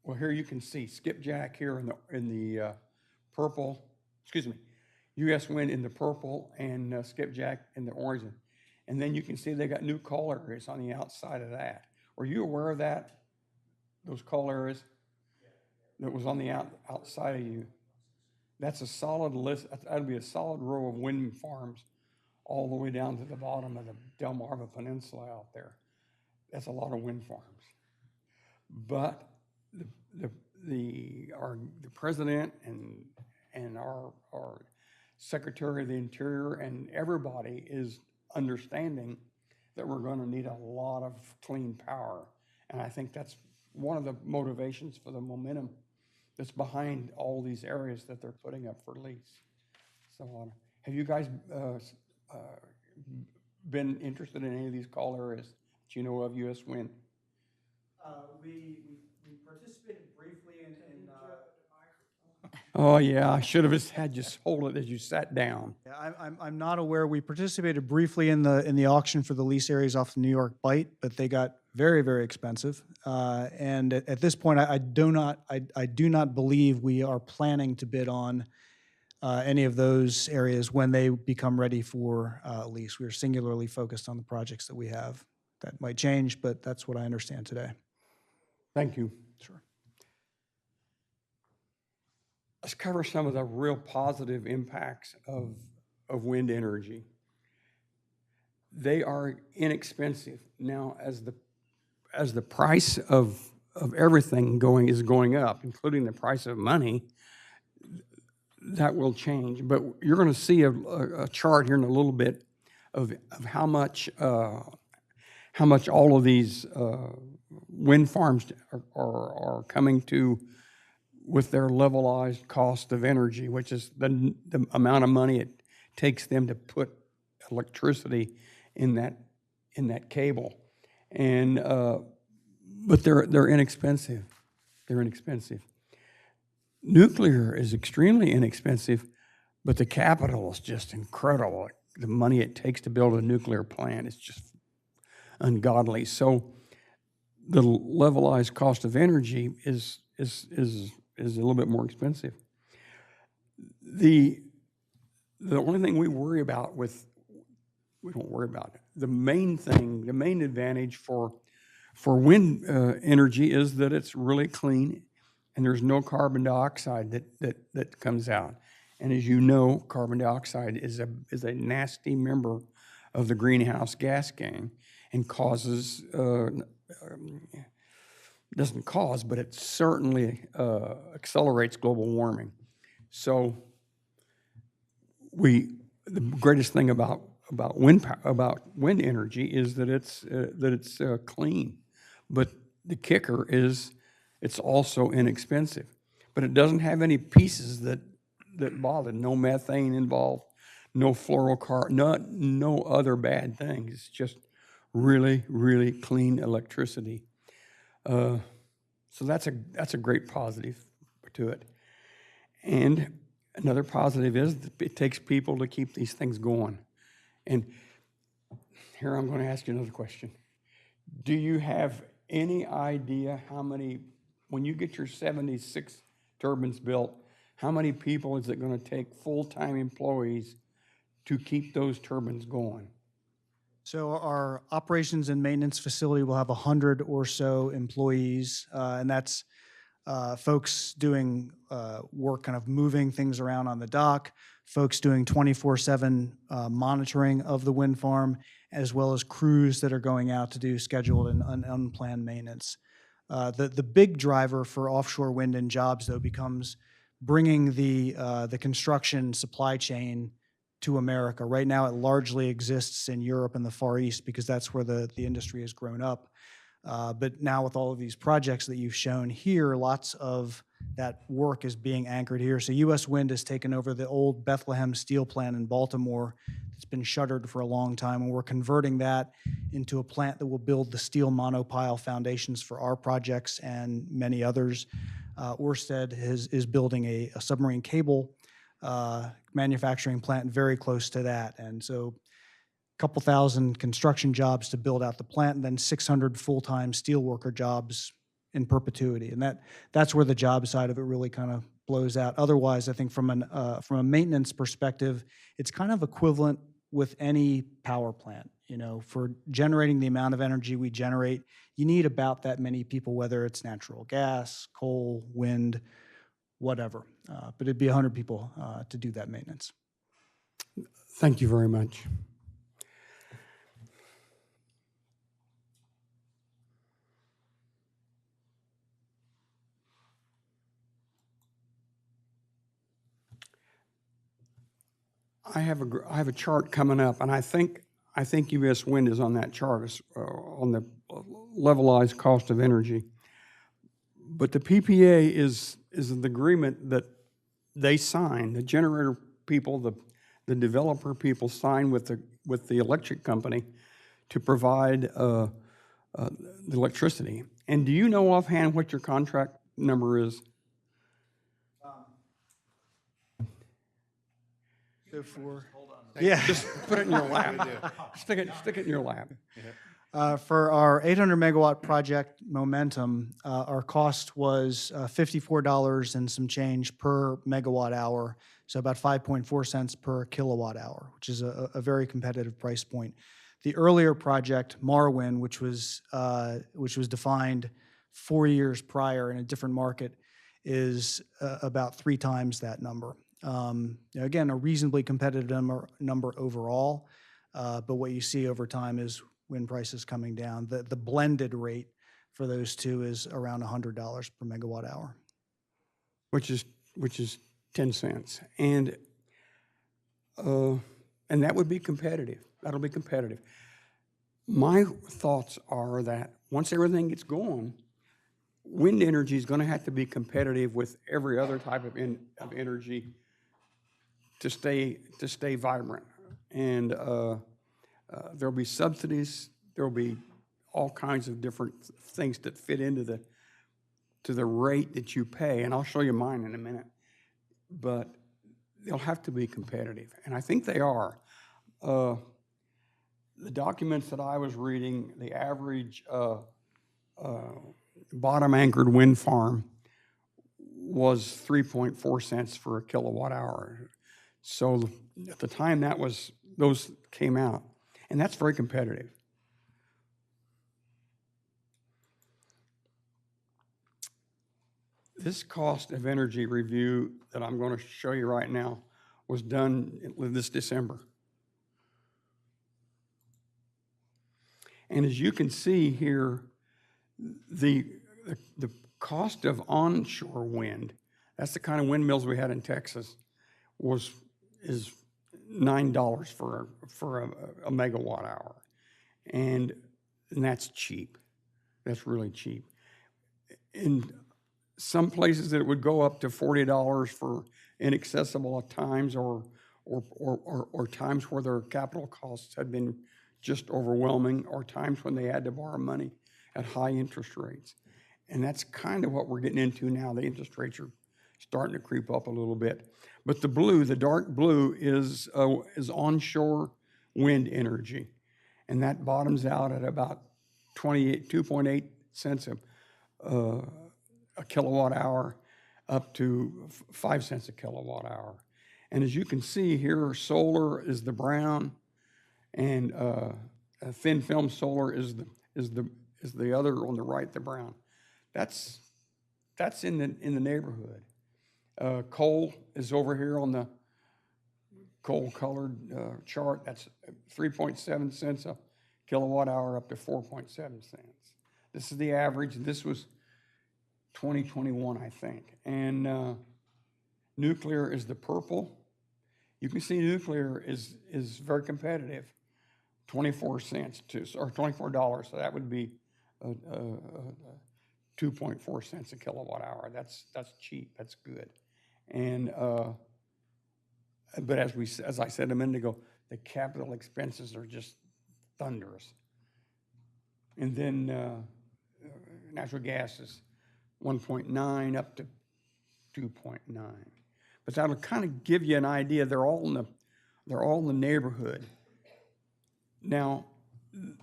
Well, here you can see skipjack here in the purple. Excuse me, U.S. Wind in the purple and skipjack in the orange, and then you can see they got new call areas on the outside of that. Were you aware of that? Those call areas that was on the outside of you. That's a solid list. That'd be a solid row of wind farms all the way down to the bottom of the Delmarva Peninsula out there. That's a lot of wind farms. But the president and our Secretary of the Interior and everybody is understanding that we're going to need a lot of clean power. And I think that's one of the motivations for the momentum that's behind all these areas that they're putting up for lease. So have you guys been interested in any of these call areas that you know of, U.S. Wind? We participated briefly in Oh, yeah, I should have had you hold it as you sat down. Yeah, I'm not aware. We participated briefly in the auction for the lease areas off the New York Bight, but they got very, very expensive. And at this point, I do not believe we are planning to bid on any of those areas when they become ready for lease. We're singularly focused on the projects that we have. That might change, but that's what I understand today. Thank you. Sure. Let's cover some of the real positive impacts of wind energy. They are inexpensive. Now, as the price of everything is going up, including the price of money, that will change. But you're going to see a chart here in a little bit of how much all of these wind farms are coming to with their levelized cost of energy, which is the amount of money it takes them to put electricity in that cable. And but they're inexpensive. They're inexpensive. Nuclear is extremely inexpensive, but the capital is just incredible. The money it takes to build a nuclear plant is just ungodly. So the levelized cost of energy is a little bit more expensive. The The only thing we worry about we don't worry about it. The main advantage for wind energy is that it's really clean and there's no carbon dioxide that comes out. And as you know, carbon dioxide is a nasty member of the greenhouse gas gang and causes, doesn't cause, but it certainly accelerates global warming. So the greatest thing about wind energy is that it's clean, but the kicker is it's also inexpensive. But it doesn't have any pieces that bother. No methane involved, no fluorocarbon, no other bad things. It's just really, really clean electricity. So that's a great positive to it. And another positive is that it takes people to keep these things going. And here I'm going to ask you another question. Do you have any idea how many, when you get your 76 turbines built, how many people is it going to take full-time employees to keep those turbines going? So our operations and maintenance facility will have 100 or so employees, and that's folks doing work, kind of moving things around on the dock, folks doing 24/7 monitoring of the wind farm, as well as crews that are going out to do scheduled and unplanned maintenance. The big driver for offshore wind and jobs, though, becomes bringing the construction supply chain to America. Right now, it largely exists in Europe and the Far East because that's where the industry has grown up. But now with all of these projects that you've shown here, lots of that work is being anchored here. So U.S. Wind has taken over the old Bethlehem steel plant in Baltimore. It's been shuttered for a long time, and we're converting that into a plant that will build the steel monopile foundations for our projects and many others. Ørsted is building a submarine cable manufacturing plant very close to that. And so a couple thousand construction jobs to build out the plant, and then 600 full-time steelworker jobs in perpetuity. And that's where the job side of it really kind of blows out. Otherwise, I think from a maintenance perspective, it's kind of equivalent with any power plant. You know, for generating the amount of energy we generate, you need about that many people, whether it's natural gas, coal, wind, whatever. But it'd be 100 people to do that maintenance. Thank you very much. I have a chart coming up, and I think U.S. Wind is on that chart, on the levelized cost of energy. But the PPA is an agreement that they sign. The generator people, the developer people sign with the electric company to provide the electricity. And do you know offhand what your contract number is? Just put it in your lap. Stick it in your lap. For our 800 megawatt project Momentum, our cost was $54 and some change per megawatt hour, so about 5.4 cents per kilowatt hour, which is a very competitive price point. The earlier project, Marwin, which was defined 4 years prior in a different market, is about 3 times that number. Again, a reasonably competitive number overall, but what you see over time is wind prices coming down. The blended rate for those two is around $100 per megawatt hour, which is 10 cents, and that would be competitive. That'll be competitive. My thoughts are that once everything gets going, wind energy is going to have to be competitive with every other type of energy to stay vibrant, and there'll be subsidies. There'll be all kinds of different things that fit into the rate that you pay, and I'll show you mine in a minute. But they'll have to be competitive, and I think they are. The documents that I was reading, the average bottom anchored wind farm was 3.4 cents for a kilowatt hour. So at the time those came out, and that's very competitive. This cost of energy review that I'm going to show you right now was done this December. And as you can see here, the cost of onshore wind, that's the kind of windmills we had in Texas, is $9 for a megawatt hour. And that's cheap. That's really cheap. In some places it would go up to $40 for inaccessible at times, or times where their capital costs had been just overwhelming, or times when they had to borrow money at high interest rates. And that's kind of what we're getting into now. The interest rates are starting to creep up a little bit. But the blue, the dark blue, is onshore wind energy. And that bottoms out at about 2.8 cents a kilowatt hour, up to 5 cents a kilowatt hour. And as you can see here, solar is the brown, and thin film solar is the other on the right, the brown. That's in the neighborhood. Coal is over here on the coal-colored chart. That's 3.7 cents a kilowatt hour, up to 4.7 cents. This is the average. This was 2021, I think. And nuclear is the purple. You can see nuclear is very competitive. 24 cents or $24. So that would be 2.4 cents a kilowatt hour. That's cheap. That's good. And but as I said a minute ago, the capital expenses are just thunderous. And then natural gas is 1.9 up to 2.9. But that'll kind of give you an idea. They're all in the neighborhood. Now,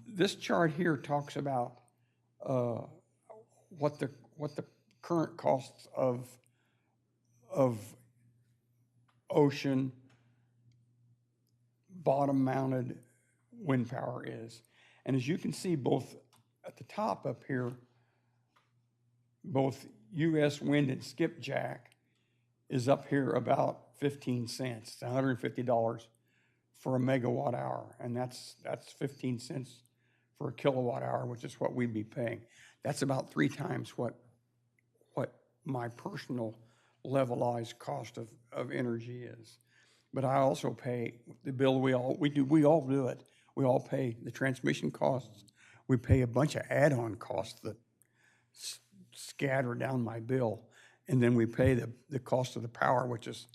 this chart here talks about what the current costs of ocean bottom-mounted wind power is. And as you can see, both at the top up here, both U.S. wind and skipjack is up here about 15 cents, $150 for a megawatt hour, and that's 15 cents for a kilowatt hour, which is what we'd be paying. That's about 3 times what my personal levelized cost of energy is. But I also pay the bill. We all do it. We all pay the transmission costs. We pay a bunch of add-on costs that scatter down my bill, and then we pay the cost of the power, which is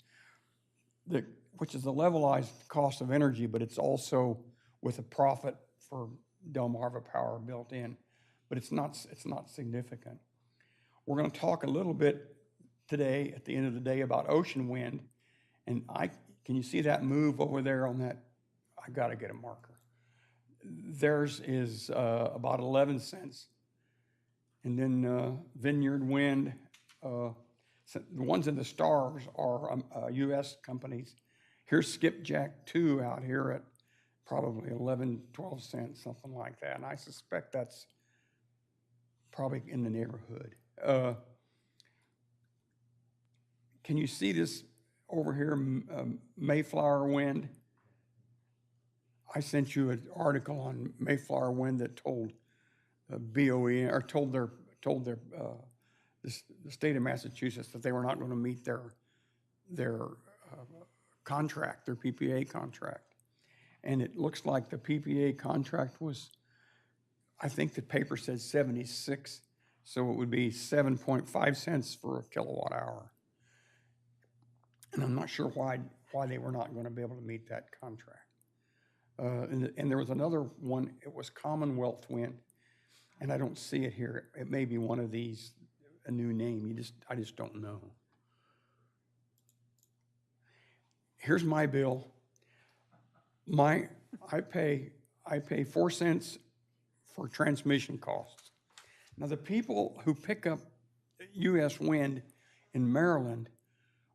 the levelized cost of energy, but it's also with a profit for Delmarva Power built in, but it's not significant. We're going to talk a little bit today at the end of the day about ocean wind, and can you see that move over there on that? I got to get a marker. Theirs is about 11 cents, and then Vineyard Wind. The ones in the stars are U.S. companies. Here's Skipjack 2 out here at probably 11, 12 cents, something like that. And I suspect that's probably in the neighborhood. Can you see this over here, Mayflower Wind? I sent you an article on Mayflower Wind that told BOEM, or told the state of Massachusetts that they were not going to meet their contract, their PPA contract. And it looks like the PPA contract was, I think the paper says 76, so it would be 7.5 cents for a kilowatt hour. And I'm not sure why they were not going to be able to meet that contract. And there was another one, it was Commonwealth Wind, and I don't see it here. It may be one of these, a new name, I just don't know. Here's my bill. I pay 4 cents for transmission costs. Now the people who pick up U.S. wind in Maryland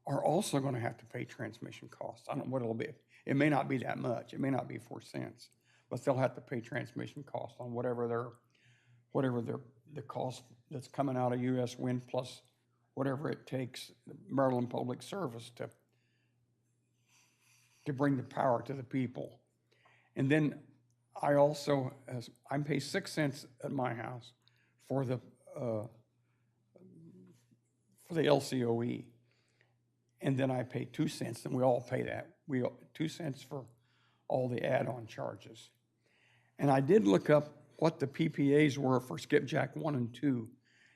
are also going to have to pay transmission costs. I don't know what it'll be. It may not be that much. It may not be 4 cents, but they'll have to pay transmission costs on whatever the cost that's coming out of U.S. Wind plus whatever it takes Maryland Public Service to bring the power to the people. And then I also, I pay 6 cents at my house for the LCOE. And then I pay 2 cents, and we all pay that. 2 cents for all the add-on charges. And I did look up what the PPAs were for Skipjack 1 and 2.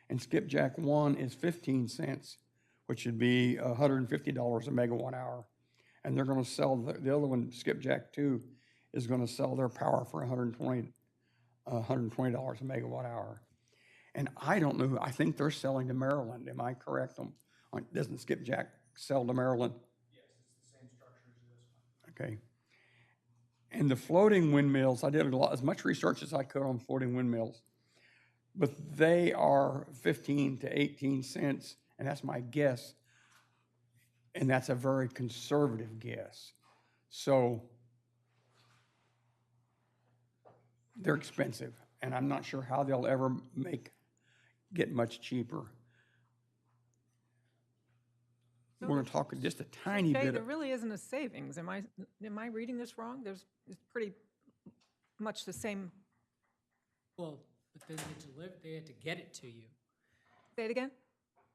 And Skipjack 1 is 15 cents, which would be $150 a megawatt hour. And they're going to sell, the other one, Skipjack 2, is going to sell their power for $120 a megawatt hour. And I don't know, I think they're selling to Maryland. Am I correct? Doesn't Skipjack sell to Maryland? Yes, it's the same structure as this one. Okay. And the floating windmills, I did as much research as I could on floating windmills, but they are 15 to 18 cents, and that's my guess. And that's a very conservative guess. So they're expensive, and I'm not sure how they'll ever get much cheaper. We're going to talk just a tiny Jay, bit. there really isn't a savings. Am I reading this wrong? It's pretty much the same. Well, but then they had to get it to you. Say it again?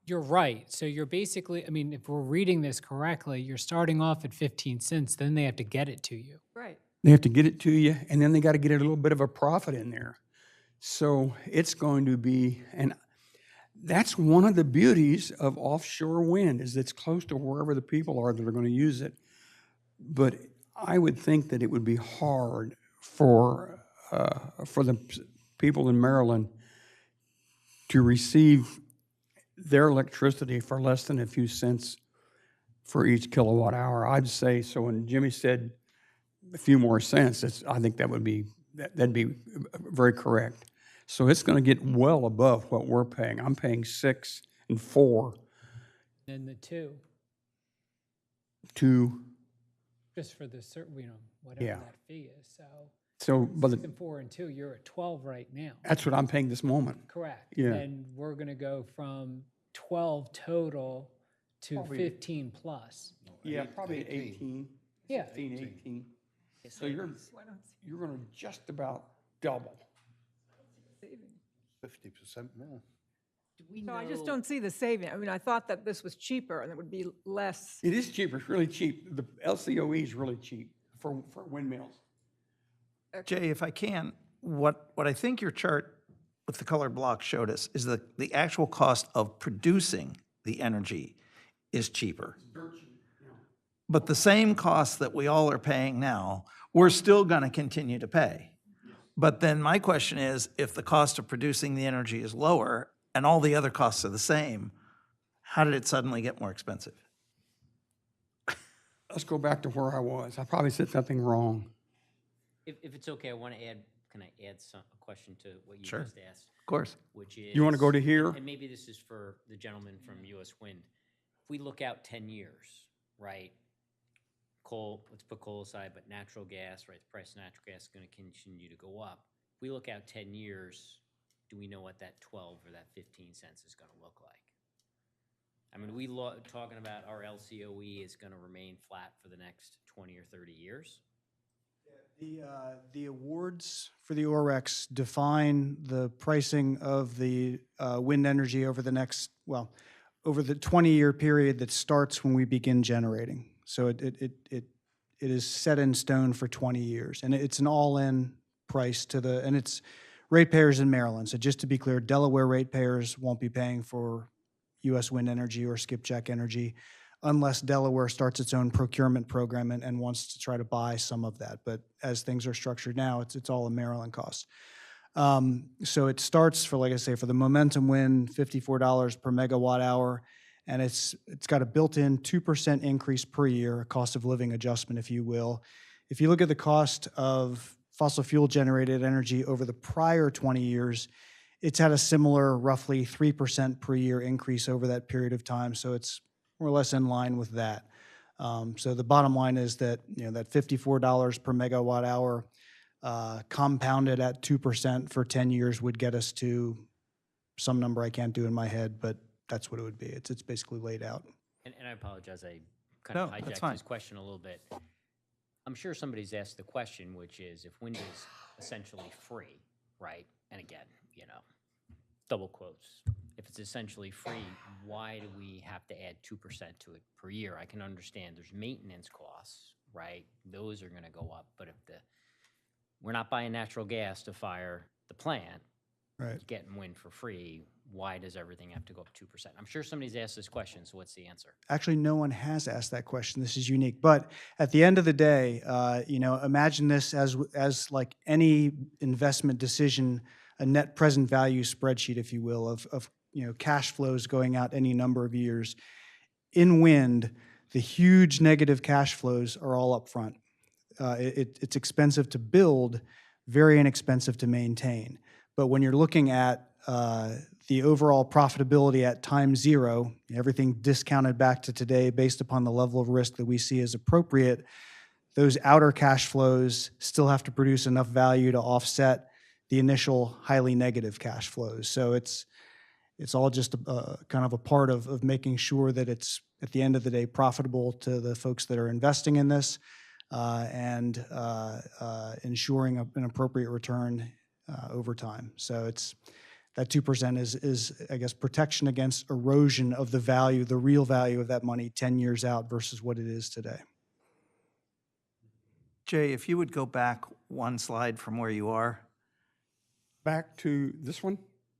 You're right. So you're basically, I mean, if we're reading this correctly, you're starting off at 15 cents, then they have to get it to you. Right. They have to get it to you, and then they got to get a little bit of a profit in there. So it's going to be, and that's one of the beauties of offshore wind, is it's close to wherever the people are that are going to use it. But I would think that it would be hard for the people in Maryland to receive their electricity for less than a few cents for each kilowatt hour. I'd say, so when Jimmy said a few more cents, I think that'd be very correct. So it's going to get well above what we're paying. I'm paying 6 and 4 Then the two, to, just for the certain, whatever Yeah. that fee is. so, but 6 and 4 and 2, you're at 12 right now. that's what I'm paying this moment. Correct. Yeah. And we're going to go from 12 total to Probably- 15 plus. Yeah, probably 18. Yeah. 15, 18. So you're going to just about double. 50% more. So I just don't see the saving. I mean, I thought that this was cheaper and it would be less. It is cheaper, it's really cheap. The LCOE is really cheap for windmills. Jay, if I can, what I think your chart with the colored block showed us is that the actual cost of producing the energy is cheaper. But the same costs that we all are paying now, we're still going to continue to pay. But then my question is, if the cost of producing the energy is lower and all the other costs are the same, how did it suddenly get more expensive? Let's go back to where I was. I probably said something wrong. If it's okay, I want to add, can I add a question to what you Sure. just asked? Of course. Which is. You want to go to here? And maybe this is for the gentleman from US Wind. If we look out 10 years, right? Coal, let's put coal aside, but natural gas, right? The price of natural gas is going to continue to go up. If we look out 10 years, do we know what that 12 or that 15 cents is going to look like? I mean, talking about our LCOE is going to remain flat for the next 20 or 30 years? The awards for the OREX define the pricing of the wind energy over the next, over the 20-year period that starts when we begin generating. So it is set in stone for 20 years, and it's an all-in price and it's ratepayers in Maryland. So just to be clear, Delaware ratepayers won't be paying for U.S. Wind Energy or Skipjack Energy unless Delaware starts its own procurement program and wants to try to buy some of that. But as things are structured now, it's all a Maryland cost. So it starts for, like I say, for the Momentum Wind, $54 per megawatt hour, and it's got a built-in 2% increase per year, a cost of living adjustment, if you will. If you look at the cost of fossil fuel generated energy over the prior 20 years, it's had a similar roughly 3% per year increase over that period of time. So it's more or less in line with that. So the bottom line is that, that $54 per megawatt hour compounded at 2% for 10 years would get us to some number I can't do in my head, but that's what it would be. It's basically laid out. And I apologize, I kind of No, that's hijacked fine. his question a little bit. I'm sure somebody's asked the question, which is if wind is essentially free, right? And again, double quotes. If it's essentially free, why do we have to add 2% to it per year? I can understand there's maintenance costs, right? Those are going to go up. But if we're not buying natural gas to fire the plant, Right. getting wind for free, why does everything have to go up 2%? I'm sure somebody's asked this question, so what's the answer? Actually, no one has asked that question. This is unique. But at the end of the day, imagine this as like any investment decision, a net present value spreadsheet, if you will, of cash flows going out any number of years. In wind, the huge negative cash flows are all up front. It's expensive to build, very inexpensive to maintain. But when you're looking at the overall profitability at time zero, everything discounted back to today based upon the level of risk that we see as appropriate, those outer cash flows still have to produce enough value to offset the initial highly negative cash flows. So it's all just kind of a part of making sure that it's, at the end of the day, profitable to the folks that are investing in this and ensuring an appropriate return over time. So it's that 2% is, I guess, protection against erosion of the value, the real value of that money 10 years out versus what it is today. Jay, if you would go back one slide from where you are. Back to this one?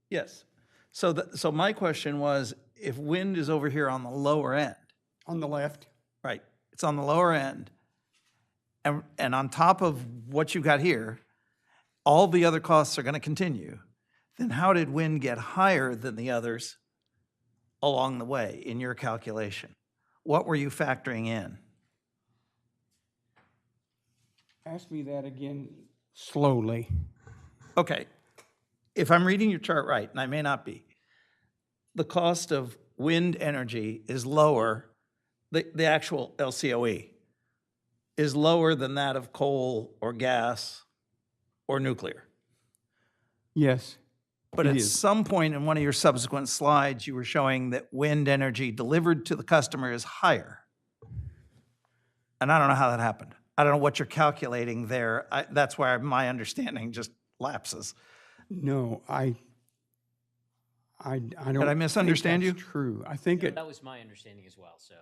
Yes. So my question was, if wind is over here on the lower end, On the left? right, it's on the lower end, and on top of what you've got here, all the other costs are going to continue, then how did wind get higher than the others along the way in your calculation? What were you factoring in? Ask me that again slowly. Okay, if I'm reading your chart right, and I may not be, the cost of wind energy is lower, the actual LCOE is lower than that of coal or gas or nuclear. Yes. But It at is. some point in one of your subsequent slides, you were showing that wind energy delivered to the customer is higher. And I don't know how that happened. I don't know what you're calculating there. That's where my understanding just lapses. No, I don't. Did I misunderstand think you? that's true. I think it, That was my understanding as well, so.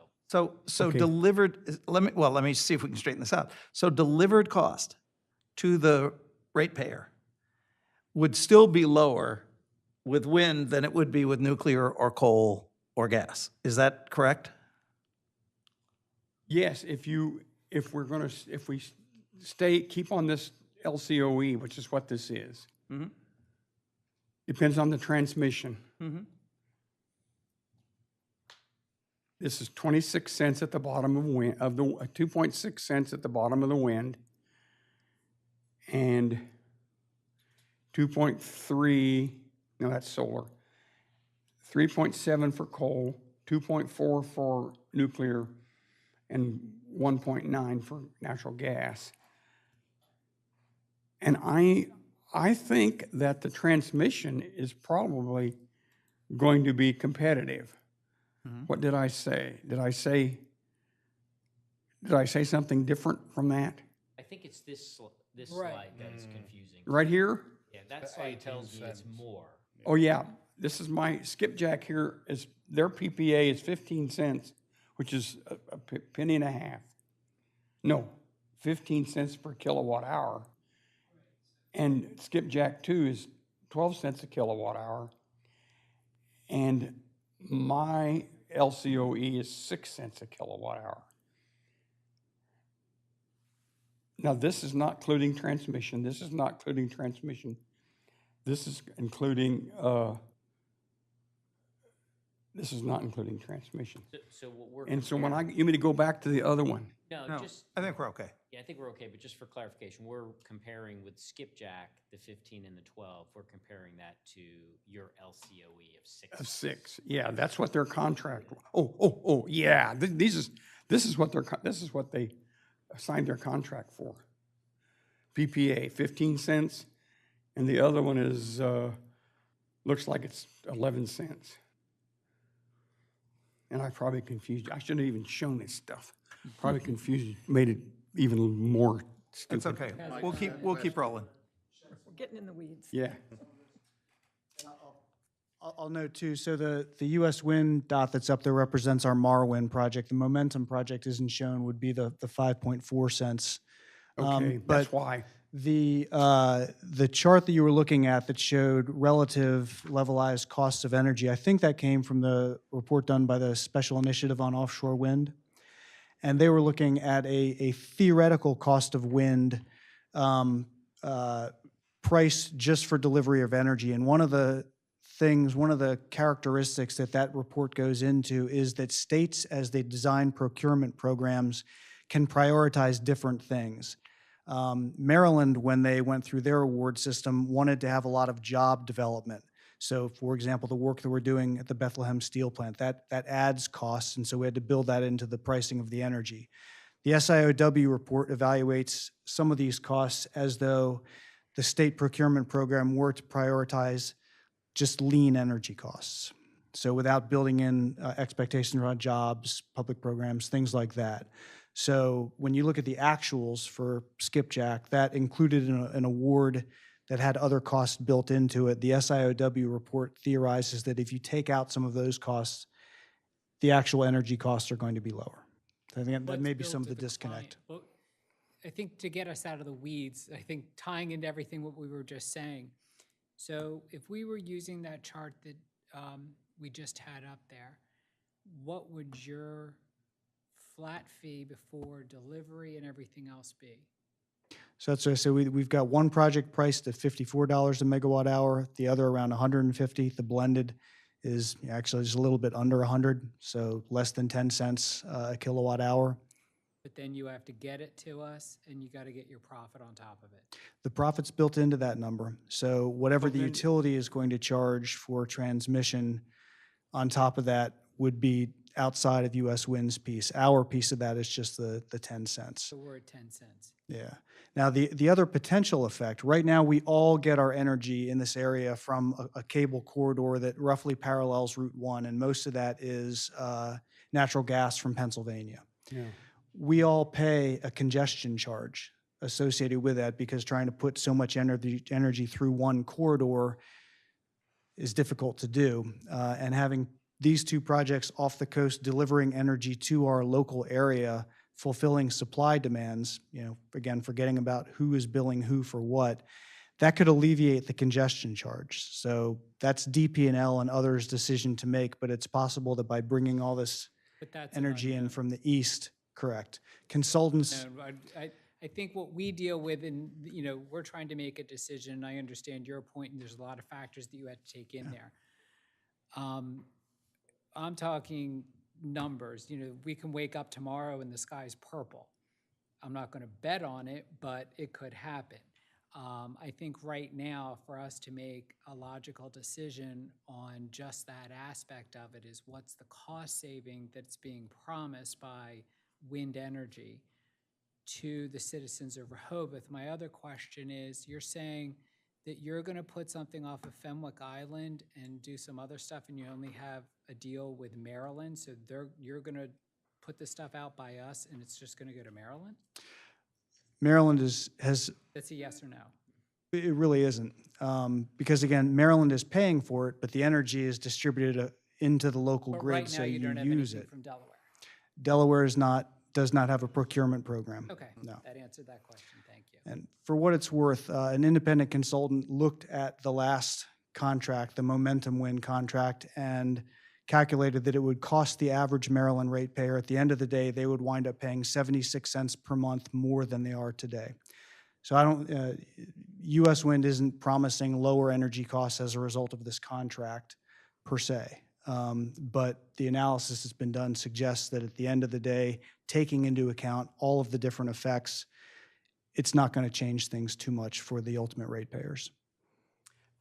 So Okay. delivered, let me see if we can straighten this out. So delivered cost to the ratepayer would still be lower with wind than it would be with nuclear or coal or gas. Is that correct? yes, if we keep on this LCOE, which is what this is. Mhm. Depends on the transmission. Mhm. This is 26 cents at the bottom of wind, 2.6 cents at the bottom of the wind, and 2.3, no, that's solar, 3.7 for coal, 2.4 for nuclear, and 1.9 for natural gas. And I think that the transmission is probably going to be competitive. What did I say? Did I say something different from that? I think it's this Right. slide that is confusing. Right here? Yeah, that slide tells me it's more. Oh, yeah. This is my skipjack here. Their PPA is 15 cents, which is a penny and a half. No, 15 cents per kilowatt hour. And skipjack 2 is 12 cents a kilowatt hour. And my LCOE is 6 cents a kilowatt hour. Now, this is not including transmission. This is not including transmission. This is including This is not including transmission. So what we're. And so when comparing- you mean to go back to the other one? No, No, just, I think we're okay. yeah, I think we're okay, but just for clarification, we're comparing with Skipjack, the 15 and the 12, we're comparing that to your LCOE of 6. Of 6, yeah, that's what their contract, yeah, this is what they signed their contract for. PPA, 15 cents, and the other one is, looks like it's 11 cents. And I probably confused you, I shouldn't have even shown this stuff. Probably confused you, made it even more stupid. It's okay. We'll keep rolling. We're getting in the weeds. Yeah. I'll note too, so the US wind dot that's up there represents our MAR wind project. The Momentum project isn't shown, would be the 5.4 cents. Okay, that's why. The chart that you were looking at that showed relative levelized costs of energy, I think that came from the report done by the Special Initiative on Offshore Wind. And they were looking at a theoretical cost of wind price just for delivery of energy. And one of the characteristics that report goes into is that states, as they design procurement programs, can prioritize different things. Maryland, when they went through their award system, wanted to have a lot of job development. So, for example, the work that we're doing at the Bethlehem Steel Plant, that adds costs, and so we had to build that into the pricing of the energy. The SIOW report evaluates some of these costs as though the state procurement program were to prioritize just lean energy costs. So without building in expectations around jobs, public programs, things like that. So when you look at the actuals for Skipjack, that included an award that had other costs built into it. The SIOW report theorizes that if you take out some of those costs, the actual energy costs are going to be lower. So I think that What's may be built some of the to client? disconnect. Well, I think to get us out of the weeds, I think tying into everything what we were just saying. So if we were using that chart that we just had up there, what would your flat fee before delivery and everything else be? So that's what I said, we've got one project priced at $54 a megawatt hour, the other around 150. The blended is actually just a little bit under 100, so less than 10 cents a kilowatt hour. But then you have to get it to us, and you got to get your profit on top of it. The profit's built into that number. So whatever the utility is going to charge for transmission on top of that would be outside of US Wind's piece. Our piece of that is just the 10 cents. So we're at 10 cents. Yeah. Now, the other potential effect, right now we all get our energy in this area from a cable corridor that roughly parallels Route 1, and most of that is natural gas from Pennsylvania. Yeah. We all pay a congestion charge associated with that because trying to put so much energy through one corridor is difficult to do. And having these two projects off the coast delivering energy to our local area, fulfilling supply demands, again, forgetting about who is billing who for what, that could alleviate the congestion charge. So that's DP&L and others' decision to make, but it's possible that by bringing all this But that's an energy in unknown. from the east, correct. Consultants, No, I think what we deal with, and we're trying to make a decision, and I understand your point, and there's a lot of factors that you have to take in there. I'm talking numbers. We can wake up tomorrow and the sky's purple. I'm not going to bet on it, but it could happen. I think right now, for us to make a logical decision on just that aspect of it is what's the cost saving that's being promised by wind energy to the citizens of Rehoboth. My other question is, you're saying that you're going to put something off of Fenwick Island and do some other stuff, and you only have a deal with Maryland, so you're going to put the stuff out by us, and it's just going to go to Maryland? Maryland That's a yes or no? it really isn't. Because again, Maryland is paying for it, but the energy is distributed into the local But grid, right so now, you you don't have use anything it. from Delaware. Delaware does not have a procurement program. Okay, No. that answered that question. Thank you. And for what it's worth, an independent consultant looked at the last contract, the Momentum Wind contract, and calculated that it would cost the average Maryland ratepayer, at the end of the day, they would wind up paying 76 cents per month more than they are today. So US Wind isn't promising lower energy costs as a result of this contract per se. But the analysis that's been done suggests that at the end of the day, taking into account all of the different effects, it's not going to change things too much for the ultimate ratepayers.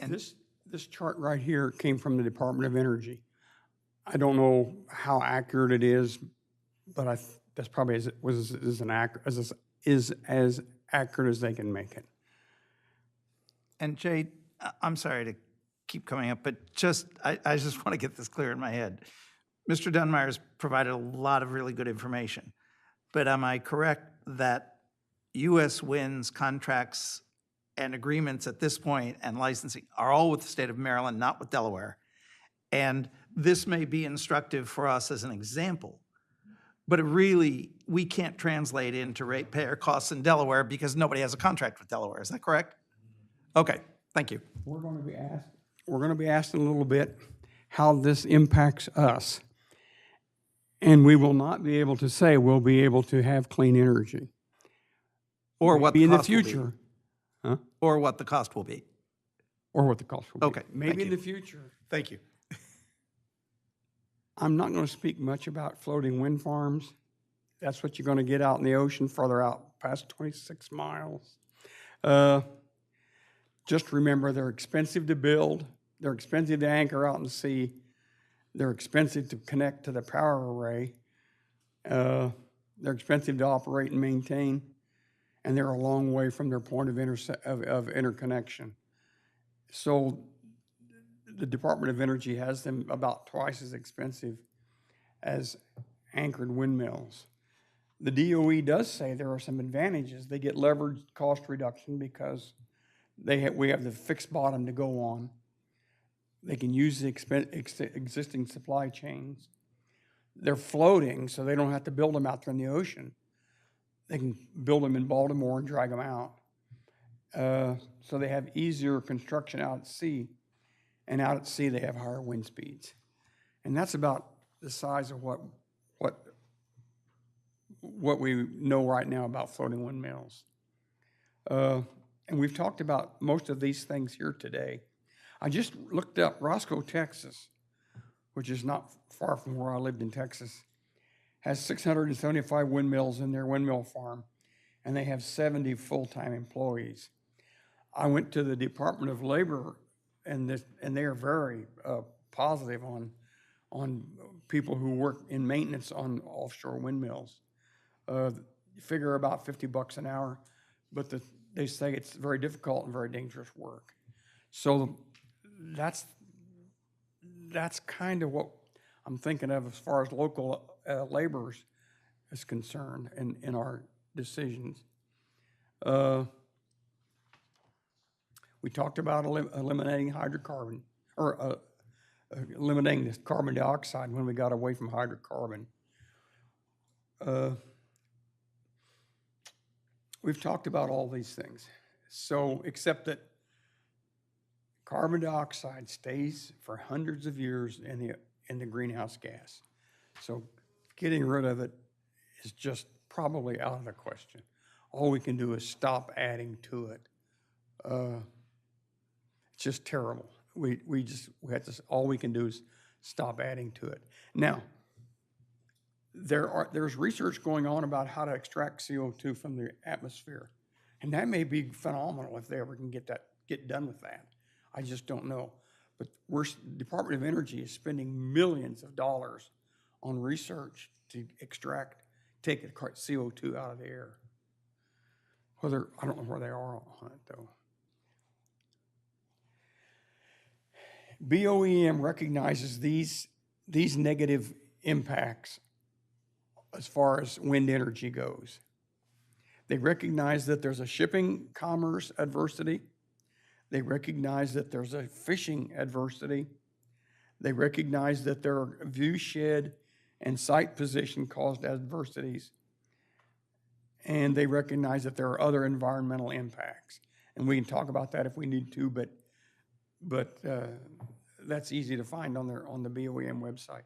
This chart right here came from the Department of Energy. I don't know how accurate it is, but that's probably as accurate as they can make it. And Jay, I'm sorry to keep coming up, but I just want to get this clear in my head. Mr. Dunmire's provided a lot of really good information, but am I correct that U.S. Wind's contracts and agreements at this point and licensing are all with the state of Maryland, not with Delaware? And this may be instructive for us as an example, but it really, we can't translate into ratepayer costs in Delaware because nobody has a contract with Delaware. Is that correct? Okay, thank you. We're going to be asked in a little bit how this impacts us. And we will not be able to say we'll be able to have clean energy. Or what Maybe the in the cost will be. future. Huh? Or what the cost will be. Or what the cost will be. Okay, Maybe thank in you. the future. Thank you. I'm not going to speak much about floating wind farms. That's what you're going to get out in the ocean further out past 26 miles. Just remember, they're expensive to build. They're expensive to anchor out in the sea. They're expensive to connect to the power array. They're expensive to operate and maintain. And they're a long way from their point of interconnection. So the Department of Energy has them about twice as expensive as anchored windmills. The DOE does say there are some advantages. They get leveraged cost reduction because we have the fixed bottom to go on. They can use the existing supply chains. They're floating, so they don't have to build them out there in the ocean. They can build them in Baltimore and drag them out. So they have easier construction out at sea. And out at sea, they have higher wind speeds. And that's about the size of what we know right now about floating windmills. And we've talked about most of these things here today. I just looked up Roscoe, Texas, which is not far from where I lived in Texas, has 675 windmills in their windmill farm, and they have 70 full-time employees. I went to the Department of Labor, and they are very positive on people who work in maintenance on offshore windmills. You figure about $50 an hour, but they say it's very difficult and very dangerous work. So that's kind of what I'm thinking of as far as local labor is concerned in our decisions. We talked about eliminating hydrocarbon, or eliminating this carbon dioxide when we got away from hydrocarbon. We've talked about all these things. So, except that carbon dioxide stays for hundreds of years in the greenhouse gas. So getting rid of it is just probably out of the question. All we can do is stop adding to it. It's just terrible. All we can do is stop adding to it. Now, there's research going on about how to extract CO2 from the atmosphere, and that may be phenomenal if they ever can get done with that. I just don't know. But the Department of Energy is spending millions of dollars on research to take the CO2 out of the air. I don't know where they are on it though. BOEM recognizes these negative impacts as far as wind energy goes. They recognize that there's a shipping commerce adversity. They recognize that there's a fishing adversity. They recognize that there are view shed and site position caused adversities. And they recognize that there are other environmental impacts. And we can talk about that if we need to, but that's easy to find on the BOEM website.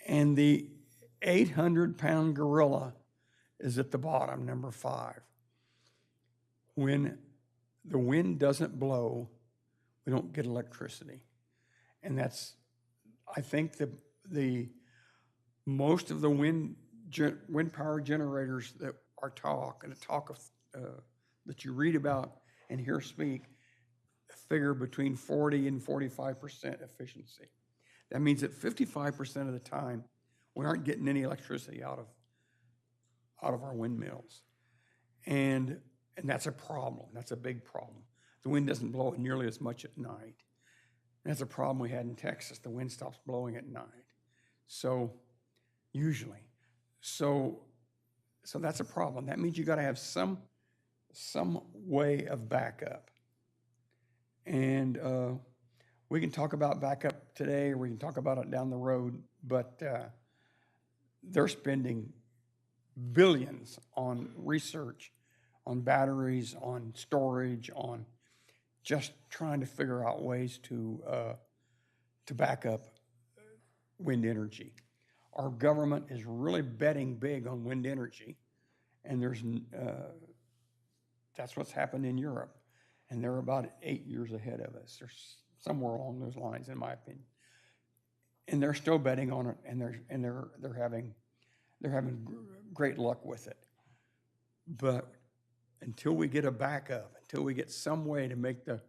And the 800-pound gorilla is at the bottom, number 5. When the wind doesn't blow, we don't get electricity. And I think most of the wind power generators that are that you read about and hear speak figure between 40 and 45% efficiency. That means that 55% of the time, we aren't getting any electricity out of our windmills. And that's a problem. That's a big problem. The wind doesn't blow nearly as much at night. That's a problem we had in Texas. The wind stops blowing at night. So, usually. So that's a problem. That means you got to have some way of backup. And we can talk about backup today, or we can talk about it down the road, but they're spending billions on research, on batteries, on storage, on just trying to figure out ways to back up wind energy. Our government is really betting big on wind energy, and that's what's happened in Europe, and they're about 8 years ahead of us. They're somewhere along those lines, in my opinion, and they're still betting on it, and they're having great luck with it. But until we get a backup, until we get some way to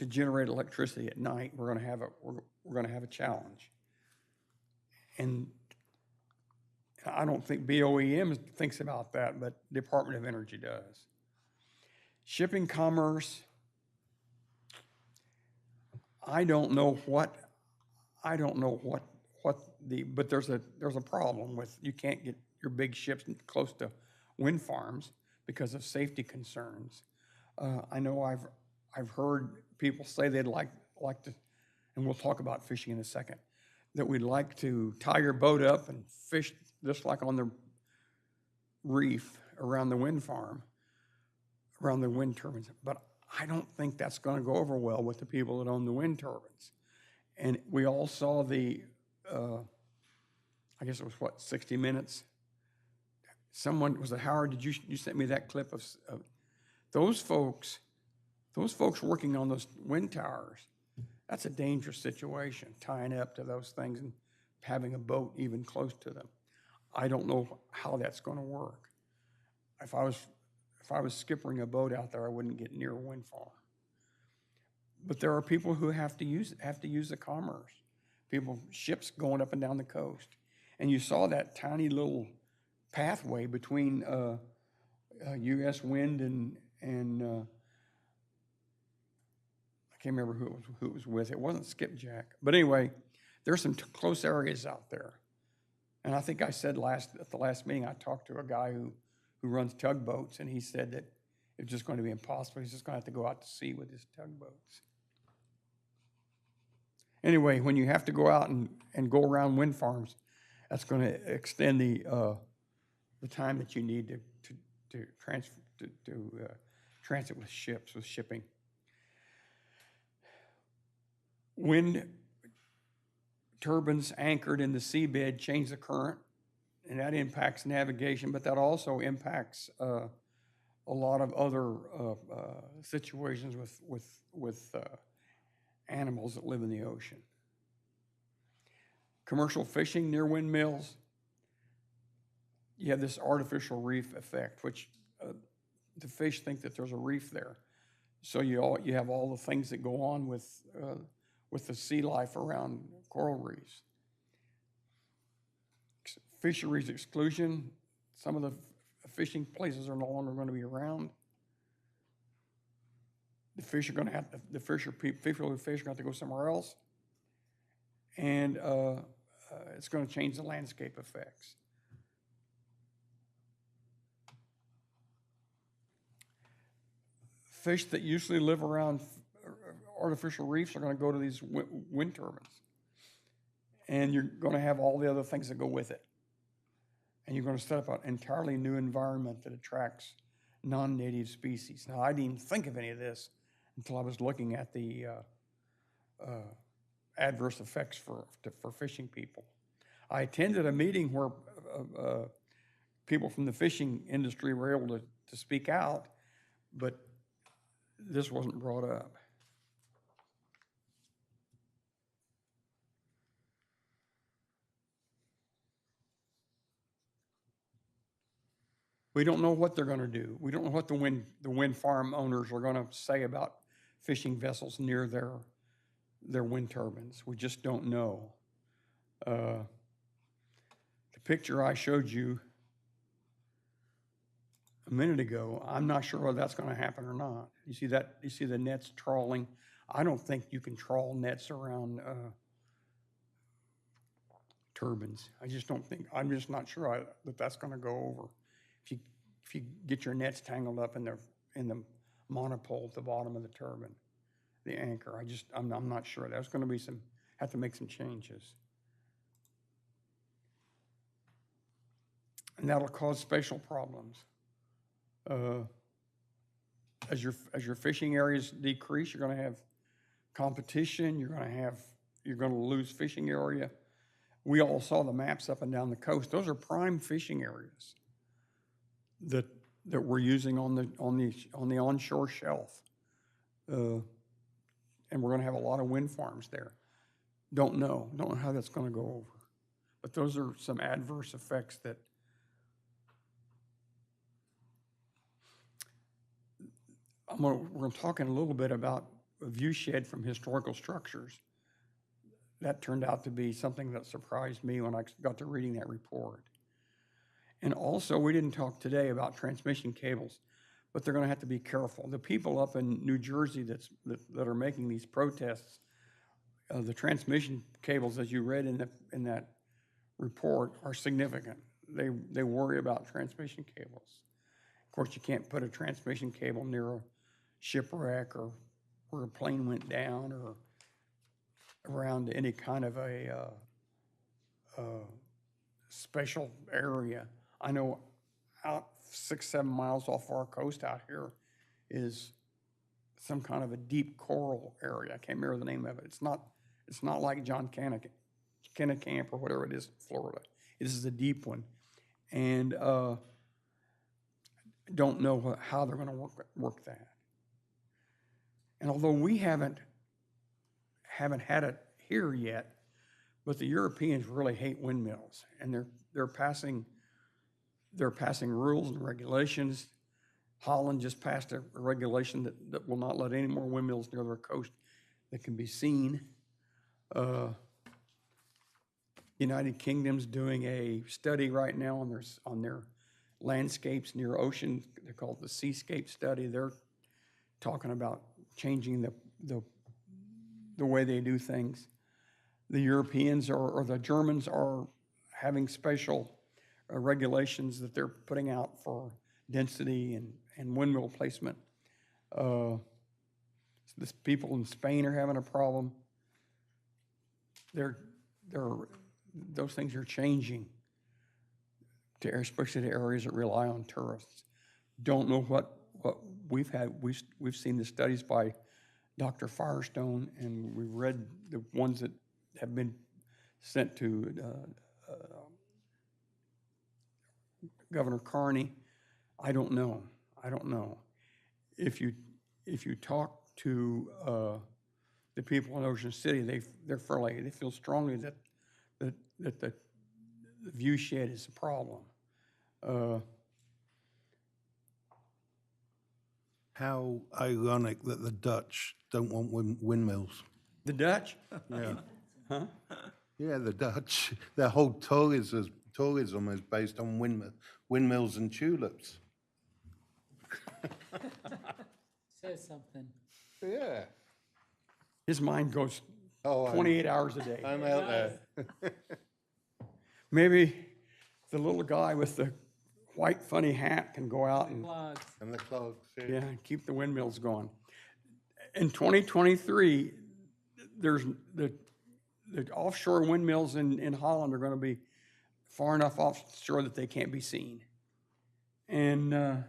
generate electricity at night, we're going to have a challenge. And I don't think BOEM thinks about that, but Department of Energy does. Shipping commerce, I don't know what but there's a problem with, you can't get your big ships close to wind farms because of safety concerns. I know I've heard people say they'd like to, and we'll talk about fishing in a second, that we'd like to tie your boat up and fish just like on the reef around the wind farm, around the wind turbines. But I don't think that's going to go over well with the people that own the wind turbines. And we all saw I guess it was 60 Minutes? Someone, was it Howard, you sent me that clip of those folks working on those wind towers. That's a dangerous situation, tying up to those things and having a boat even close to them. I don't know how that's going to work. If I was skippering a boat out there, I wouldn't get near a wind farm. But there are people who have to use the commerce. Ships going up and down the coast. And you saw that tiny little pathway between U.S. Wind and I can't remember who it was with. It wasn't Skipjack. But anyway, there's some close areas out there. And I think I said at the last meeting, I talked to a guy who runs tugboats, and he said that it's just going to be impossible. He's just going to have to go out to sea with his tugboats. Anyway, when you have to go out and go around wind farms, that's going to extend the time that you need to transit with shipping. Wind turbines anchored in the seabed change the current, and that impacts navigation, but that also impacts a lot of other situations with animals that live in the ocean. Commercial fishing near windmills, you have this artificial reef effect, which the fish think that there's a reef there. So you have all the things that go on with the sea life around coral reefs. Fisheries exclusion, some of the fishing places are no longer going to be around. The fish are going to have to, people who fish are going to have to go somewhere else. And it's going to change the landscape effects. Fish that usually live around artificial reefs are going to go to these wind turbines. And you're going to have all the other things that go with it. And you're going to set up an entirely new environment that attracts non-native species. Now, I didn't even think of any of this until I was looking at the adverse effects for fishing people. I attended a meeting where people from the fishing industry were able to speak out, but this wasn't brought up. We don't know what they're gonna do. We don't know what the wind farm owners are gonna say about fishing vessels near their wind turbines. We just don't know. The picture I showed you a minute ago, I'm not sure whether that's gonna happen or not. You see that, you see the nets trawling? I don't think you can trawl nets around turbines. I just don't think, I'm just not sure that that's gonna go over. If you get your nets tangled up in the monopole at the bottom of the turbine, the anchor, I'm not sure. There's gonna be have to make some changes. And that'll cause spatial problems. As your fishing areas decrease, you're gonna have competition, you're gonna lose fishing area. We all saw the maps up and down the coast. Those are prime fishing areas that we're using on the onshore shelf. And we're gonna have a lot of wind farms there. Don't know how that's gonna go over. But those are some adverse effects that we're talking a little bit about a view shed from historical structures. That turned out to be something that surprised me when I got to reading that report. And also, we didn't talk today about transmission cables, but they're going to have to be careful. The people up in New Jersey that are making these protests, the transmission cables, as you read in that report, are significant. They worry about transmission cables. Of course, you can't put a transmission cable near a shipwreck or where a plane went down or around any kind of a special area. I know out 6-7 miles off our coast out here is some kind of a deep coral area. I can't remember the name of it. It's not like John Camp or whatever it is in Florida. This is a deep one. And don't know how they're going to work that. And although we haven't had it here yet, but the Europeans really hate windmills, and they're passing rules and regulations. Holland just passed a regulation that will not let any more windmills near their coast that can be seen. United Kingdom's doing a study right now on their landscapes near ocean. They call it the seascape study. They're talking about changing the way they do things. The Europeans or the Germans are having special regulations that they're putting out for density and windmill placement. This people in Spain are having a problem. Those things are changing, especially the areas that rely on tourists. Don't know what we've had. We've seen the studies by Dr. Firestone, and we've read the ones that have been sent to Governor Carney. I don't know. If you talk to the people in Ocean City, they feel strongly that the view shed is a problem. How ironic that the Dutch don't want windmills. The Dutch? Yeah. Huh? Yeah, the Dutch. Their whole tourism is based on windmills and tulips. Says something. Yeah. His mind goes Oh, 28 hours a day. I'm out there. Maybe the little guy with the white funny hat can go out and Plugs. And the clogs. yeah, keep the windmills going. In 2023, there's the offshore windmills in Holland are going to be far enough offshore that they can't be seen. And the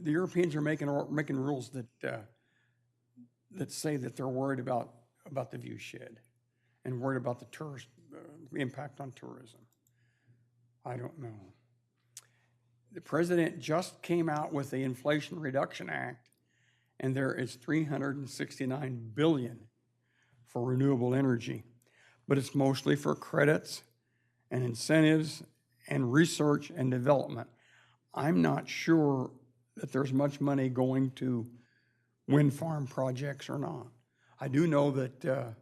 Europeans are making rules that say that they're worried about the view shed and worried about the tourist impact on tourism. I don't know. The president just came out with the Inflation Reduction Act, and there is $369 billion for renewable energy, but it's mostly for credits and incentives and research and development. I'm not sure that there's much money going to wind farm projects or not. I do know that, that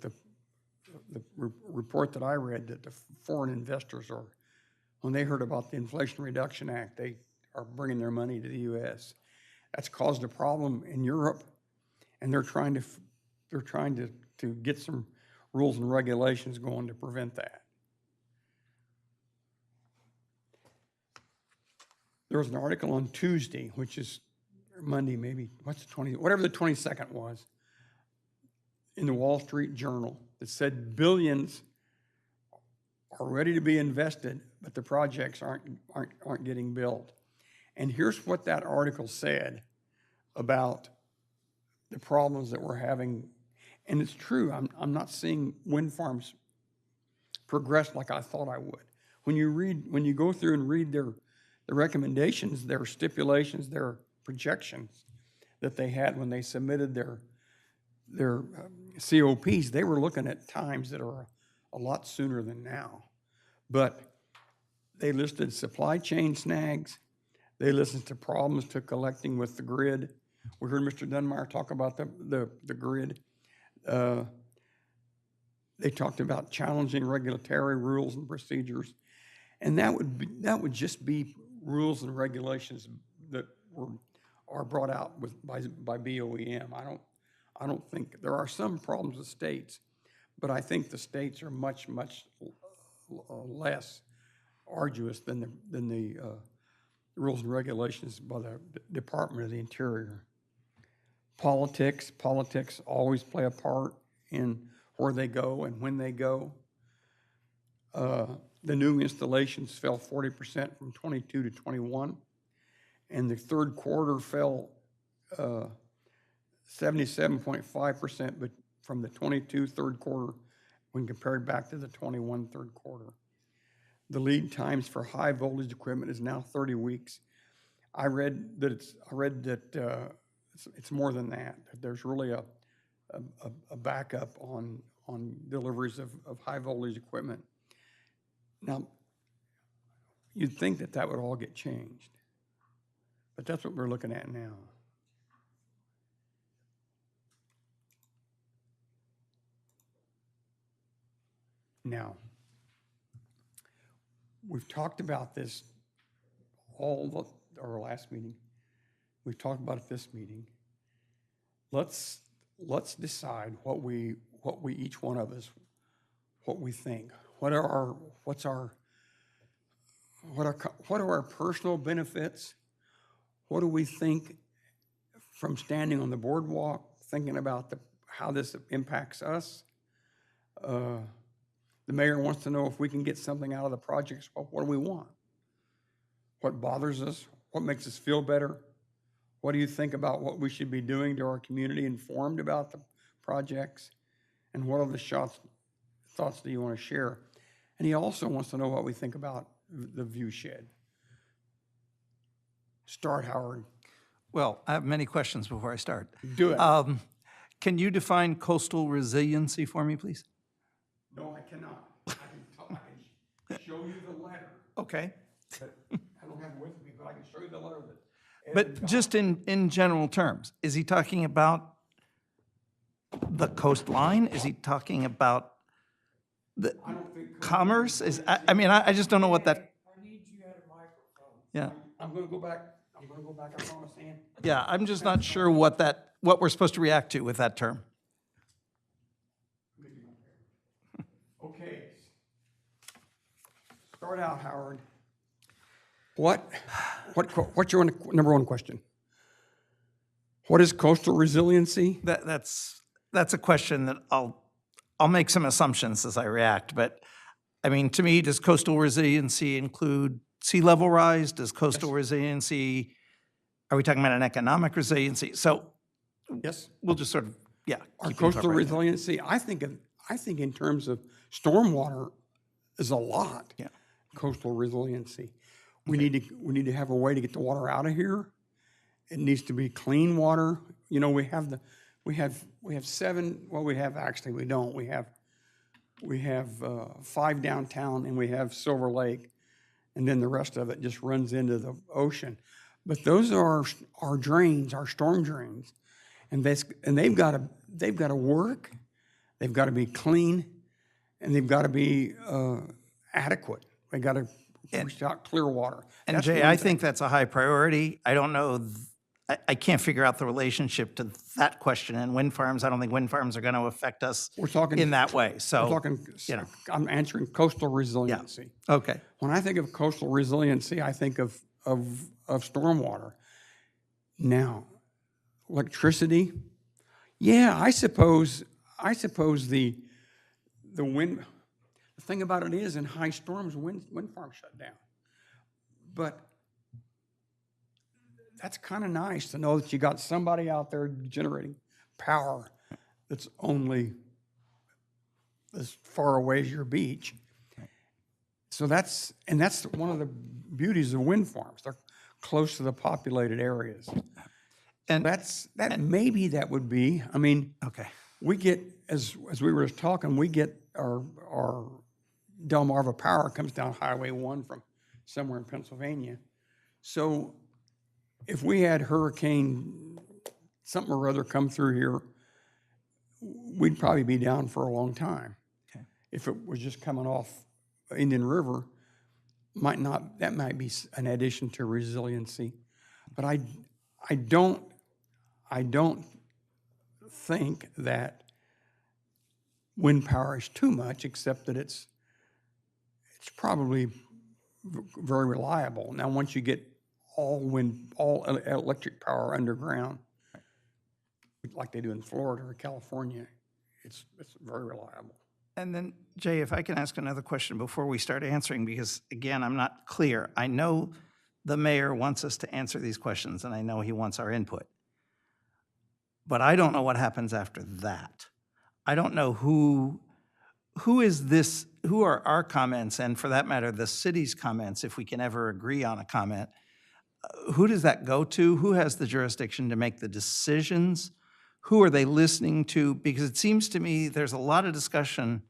the report that I read, that the foreign investors are, when they heard about the Inflation Reduction Act, they are bringing their money to the U.S. That's caused a problem in Europe, and they're trying to get some rules and regulations going to prevent that. There was an article on Tuesday, which is Monday, maybe, whatever the 22nd was, in the Wall Street Journal that said billions are ready to be invested, but the projects aren't getting built. And here's what that article said about the problems that we're having. And it's true, I'm not seeing wind farms progress like I thought I would. When you go through and read their recommendations, their stipulations, their projections that they had when they submitted their COPs, they were looking at times that are a lot sooner than now. But they listed supply chain snags. They listened to problems to collecting with the grid. We heard Mr. Dunmire talk about the grid. They talked about challenging regulatory rules and procedures. And that would just be rules and regulations that are brought out by BOEM. I don't think, there are some problems with states, but I think the states are much less arduous than the rules and regulations by the Department of the Interior. Politics always play a part in where they go and when they go. The new installations fell 40% from 22 to 21, and the third quarter fell 77.5%, but from the 22 third quarter when compared back to the 21 third quarter. The lead times for high voltage equipment is now 30 weeks. I read that it's more than that. There's really a backup on deliveries of high voltage equipment. Now, you'd think that would all get changed, but that's what we're looking at now. Now, we've talked about this our last meeting. We've talked about it this meeting. Let's decide what we each one of us, what we think. What are our personal benefits? What do we think from standing on the boardwalk, thinking about how this impacts us? The mayor wants to know if we can get something out of the projects. What do we want? What bothers us? What makes us feel better? What do you think about what we should be doing to our community, informed about the projects? And what other thoughts do you want to share? And he also wants to know what we think about the view shed. Start, Howard. Well, I have many questions before I start. Do it. Can you define coastal resiliency for me, please? No, I cannot. I can show you the letter. Okay. I don't have it with me, but I can show you the letter that. But just in general terms, is he talking about the coastline? Is he talking about the commerce? I just don't know what that. I need you at a microphone. Yeah. I'm going to go back, I promise, Ann. Yeah, I'm just not sure what we're supposed to react to with that term. Okay. Start out, Howard. What's your number one question? What is coastal resiliency? That's a question that I'll make some assumptions as I react, but I mean, to me, does coastal resiliency include sea level rise? Does coastal resiliency, are we talking about an economic resiliency? So Yes. we'll just sort of, yeah. Our keep coastal incorporating that. resiliency, I think in terms of stormwater is a lot. Yeah. Coastal resiliency. We need to have a way to get the water out of here. It needs to be clean water. You know, we have 7, well, we have, actually, we don't. We we have 5 downtown, and we have Silver Lake, and then the rest of it just runs into the ocean. But those are our drains, our storm drains, and they've got to work, they've got to be clean, and they've got to be adequate. They got to push out clear water. And That's Jay, one I thing. think that's a high priority. I don't know, I can't figure out the relationship to that question. And wind farms, I don't think wind farms are going to affect us We're talking in that way. We're So, talking, you know. I'm answering coastal resiliency. Okay. When I think of coastal resiliency, I think of stormwater. Now, electricity, yeah, I suppose the wind, the thing about it is in high storms, wind farms shut down. But that's kind of nice to know that you got somebody out there generating power that's only as far away as your beach. So that's one of the beauties of wind farms. They're close to the populated areas. And Maybe that would be, I mean, okay. we get, as we were just talking, we get our Delmarva Power comes down Highway 1 from somewhere in Pennsylvania. So if we had hurricane something or other come through here, we'd probably be down for a long time. Okay. If it was just coming off Indian River, that might be an addition to resiliency. But I don't think that wind power is too much, except that it's probably very reliable. Now, once you get all electric power underground, like they do in Florida or California, it's very reliable. And then, Jay, if I can ask another question before we start answering, because again, I'm not clear. I know the mayor wants us to answer these questions, and I know he wants our input. But I don't know what happens after that. I don't know who are our comments, and for that matter, the city's comments, if we can ever agree on a comment. Who does that go to? Who has the jurisdiction to make the decisions? Who are they listening to? Because it seems to me there's a lot of discussion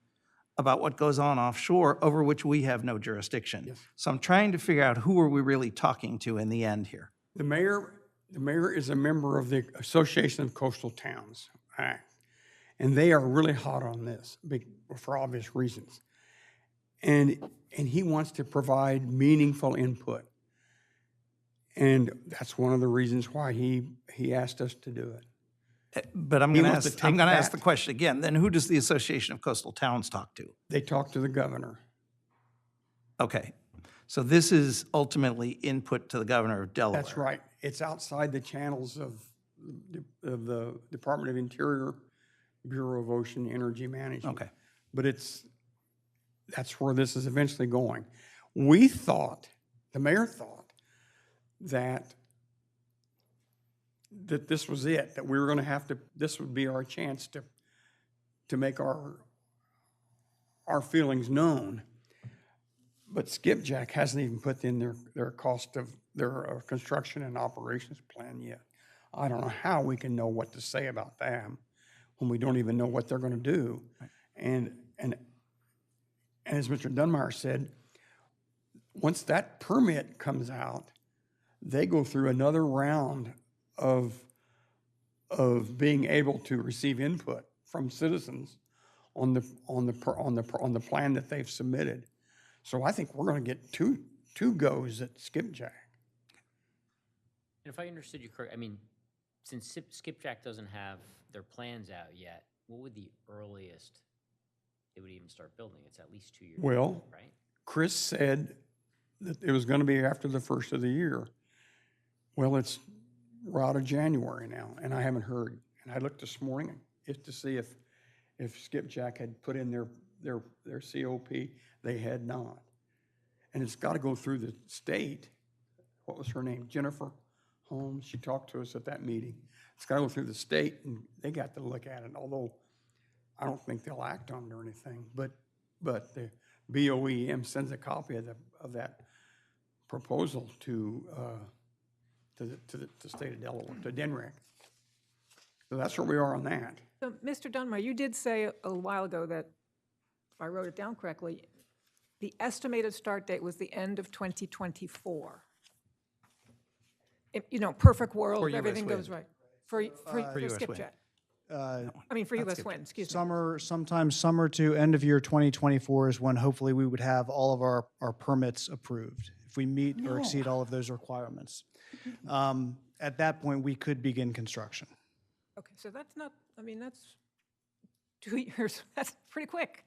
about what goes on offshore over which we have no jurisdiction. Yes. So I'm trying to figure out who are we really talking to in the end here. The mayor is a member of the Association of Coastal Towns Act, and they are really hot on this for obvious reasons. And he wants to provide meaningful input. And that's one of the reasons why he asked us to do it. But I'm He going to wants to ask, I'm take going to ask that. the question again. Then who does the Association of Coastal Towns talk to? They talked to the governor. Okay. So this is ultimately input to the governor of Delaware. That's right. It's outside the channels of the Department of Interior, Bureau of Ocean Energy Management. Okay. But that's where this is eventually going. The mayor thought that this was it, that we were going to have to, this would be our chance to make our feelings known. But Skipjack hasn't even put in their cost of their construction and operations plan yet. I don't know how we can know what to say about them when we don't even know what they're going to do. And as Mr. Dunmire said, once that permit comes out, they go through another round of being able to receive input from citizens on the plan that they've submitted. So I think we're going to get two goes at Skipjack. And if I understood you correctly, I mean, since Skipjack doesn't have their plans out yet, what would the earliest they would even start building? It's at least 2 years, Well, right? Chris said that it was going to be after the first of the year. Well, we're out of January now, and I haven't heard. And I looked this morning just to see if Skipjack had put in their COP. They had not. And it's got to go through the state. What was her name? Jennifer Holmes. She talked to us at that meeting. It's got to go through the state, and they got to look at it, although I don't think they'll act on it or anything. But the BOEM sends a copy of that proposal to the state of Delaware, to DENREC. So that's where we are on that. So, Mr. Dunmire, you did say a while ago that if I wrote it down correctly, the estimated start date was the end of 2024. You know, perfect world, For if US everything goes wind. right. For US wind. skipjack. Uh, I mean, for US wind, excuse me. Sometime summer to end of year 2024 is when hopefully we would have all of our permits approved, if we meet or exceed all of those requirements. At that point, we could begin construction. Okay, so that's not, I mean, that's 2 years, that's pretty quick.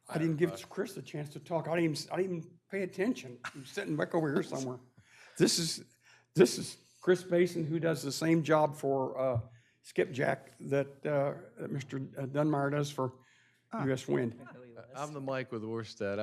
I didn't give Chris a chance to talk. I didn't even pay attention. I'm sitting back over here somewhere. This is Chris Basin, who does the same job for Skipjack that Mr. Dunmire does for US Wind. I'm the Mike with Orsted.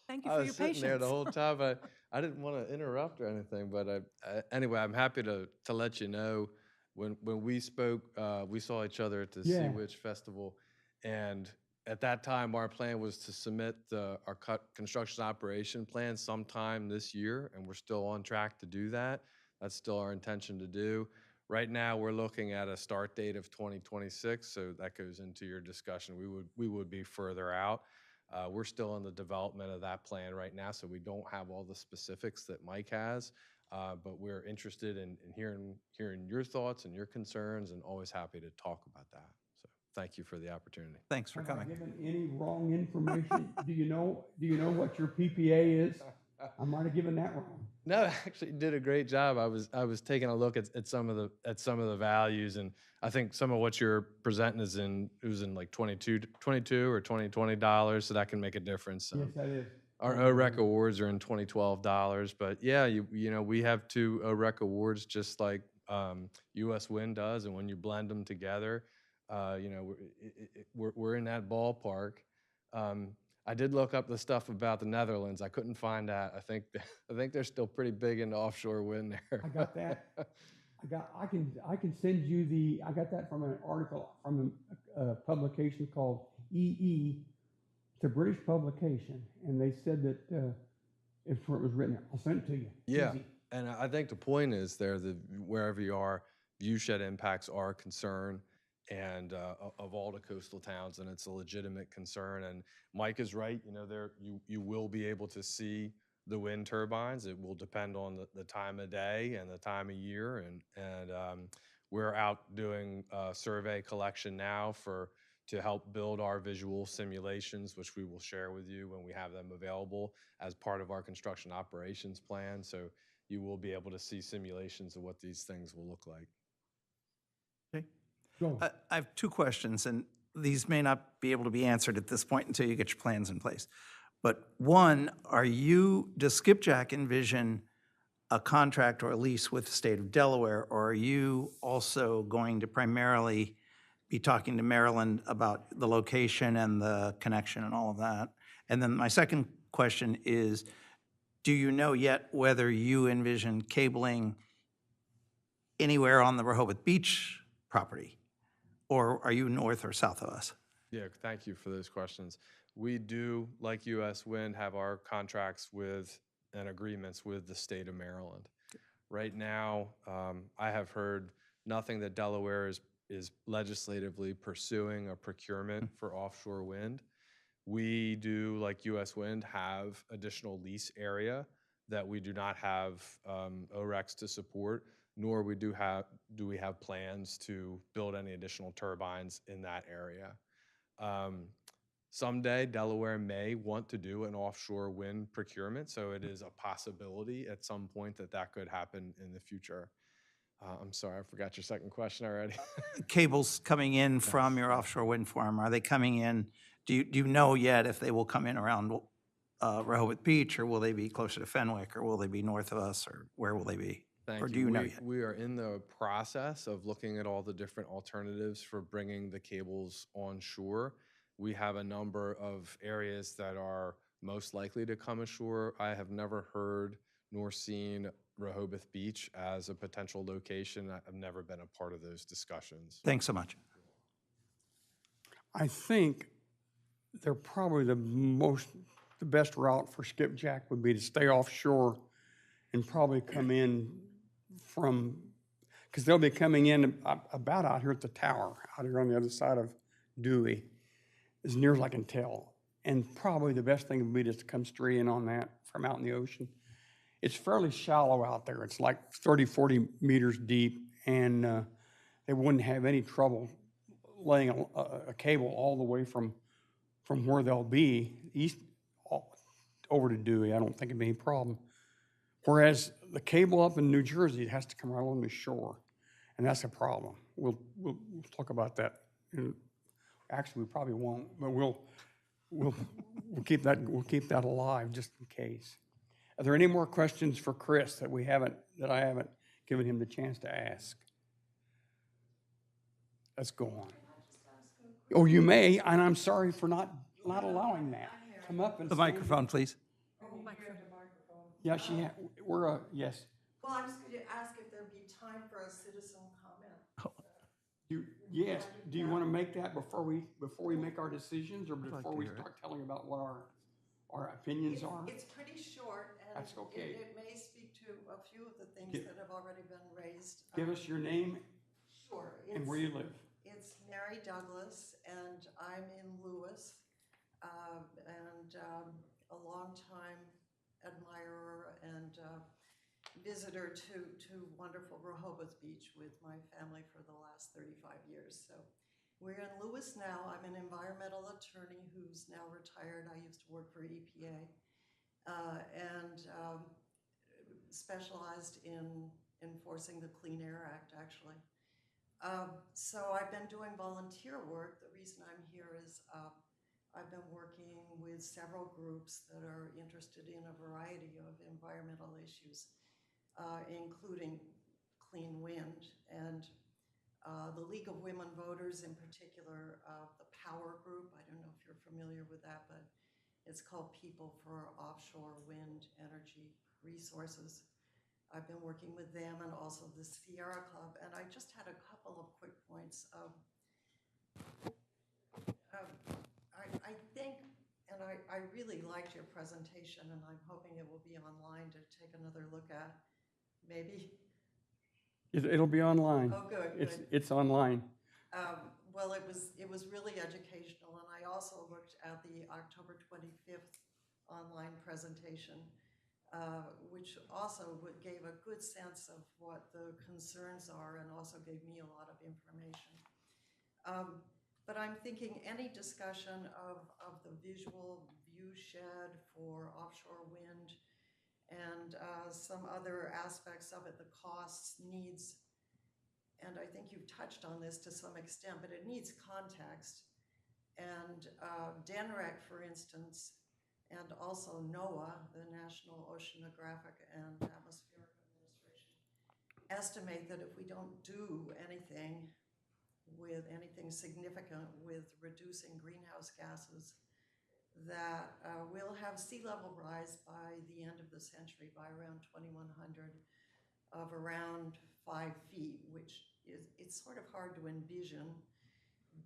Thank you I for was your sitting there the patience. whole time. I didn't want to interrupt or anything, but anyway, I'm happy to let you know when we spoke, we saw each other at the Sea Yeah. Witch Festival, and at that time, our plan was to submit our construction operation plan sometime this year, and we're still on track to do that. That's still our intention to do. Right now, we're looking at a start date of 2026, so that goes into your discussion. We would be further out. We're still in the development of that plan right now, so we don't have all the specifics that Mike has, but we're interested in hearing your thoughts and your concerns, and always happy to talk about that. So thank you for the opportunity. Thanks for Have I coming. given any wrong information? Do you know what your PPA is? I might have given that wrong. No, actually, you did a great job. I was taking a look at some of the values, and I think some of what you're presenting was in like 22 or $20, so that can make a difference. Yes, that is. Our OREC awards are in $2012, but yeah, you know, we have two OREC awards just like US Wind does, and when you blend them together, you know, we're in that ballpark. I did look up the stuff about the Netherlands. I couldn't find that. I think they're still pretty big into offshore wind there. I got that. I can send you I got that from an article from a publication called EE. It's a British publication, and they said that it's where it was written. I'll send it to you. Yeah, Easy. and I think the point is there that wherever you are, viewshed impacts are a concern, and of all the coastal towns, and it's a legitimate concern. And Mike is right. You know, you will be able to see the wind turbines. It will depend on the time of day and the time of year, and we're out doing survey collection now to help build our visual simulations, which we will share with you when we have them available as part of our construction operations plan. So you will be able to see simulations of what these things will look like. Okay. Go. I have two questions, and these may not be able to be answered at this point until you get your plans in place. But one, does Skipjack envision a contract or a lease with the state of Delaware, or are you also going to primarily be talking to Maryland about the location and the connection and all of that? And then my second question is, do you know yet whether you envision cabling anywhere on the Rehoboth Beach property? Or are you north or south of us? Yeah, thank you for those questions. We do, like US Wind, have our contracts with and agreements with the state of Maryland. Right now, I have heard nothing that Delaware is legislatively pursuing a procurement for offshore wind. We do, like US Wind, have additional lease area that we do not have ORECs to support, nor do we have plans to build any additional turbines in that area. Someday, Delaware may want to do an offshore wind procurement, so it is a possibility at some point that could happen in the future. I'm sorry, I forgot your second question already. Cables coming in from your offshore wind farm, are they coming in? Do you know yet if they will come in around Rehoboth Beach, or will they be closer to Fenwick, or will they be north of us, or where will they be? Thank Or you. do you know yet? We are in the process of looking at all the different alternatives for bringing the cables onshore. We have a number of areas that are most likely to come ashore. I have never heard nor seen Rehoboth Beach as a potential location. I've never been a part of those discussions. Thanks so much. I think they're probably the best route for skipjack would be to stay offshore and probably come in from, because they'll be coming in about out here at the tower, out here on the other side of Dewey, as near as I can tell. And probably the best thing would be just to come straight in on that from out in the ocean. It's fairly shallow out there. It's like 30, 40 meters deep, and they wouldn't have any trouble laying a cable all the way from where they'll be east over to Dewey. I don't think it'd be any problem. Whereas the cable up in New Jersey, it has to come right along the shore, and that's a problem. We'll talk about that. Actually, we probably won't, but we'll keep that alive just in case. Are there any more questions for Chris that I haven't given him the chance to ask? Let's go on. Oh, you may, and I'm sorry for not allowing that. Come up and The microphone, please. Yeah, yes. Well, I was going to ask if there'd be time for a citizen comment. Yes. Do you want to make that before we make our decisions, or before we start telling about what our opinions are? It's pretty short, and That's okay. it may speak to a few of the things that have already been raised. Give us your name Sure. and where you live. It's Mary Douglas, and I'm in Lewis, and a longtime admirer and visitor to wonderful Rehoboth Beach with my family for the last 35 years. So we're in Lewis now. I'm an environmental attorney who's now retired. I used to work for EPA and specialized in enforcing the Clean Air Act, actually. So I've been doing volunteer work. The reason I'm here is I've been working with several groups that are interested in a variety of environmental issues, including clean wind. And the League of Women Voters in particular, the Power Group, I don't know if you're familiar with that, but it's called People for Offshore Wind Energy Resources. I've been working with them, and also the Sierra Club. And I just had a couple of quick points. I think, and I really liked your presentation, and I'm hoping it will be online to take another look at. Maybe? It'll be online. Oh, good. It's online. Well, it was really educational, and I also looked at the October 25th online presentation, which also gave a good sense of what the concerns are, and also gave me a lot of information. But I'm thinking any discussion of the visual view shed for offshore wind and some other aspects of it, the costs, needs, and I think you've touched on this to some extent, but it needs context. And DENREC, for instance, and also NOAA, the National Oceanographic and Atmospheric Administration, estimate that if we don't do anything significant with reducing greenhouse gases, that we'll have sea level rise by the end of the century by around 2100 of around 5 feet, which it's sort of hard to envision,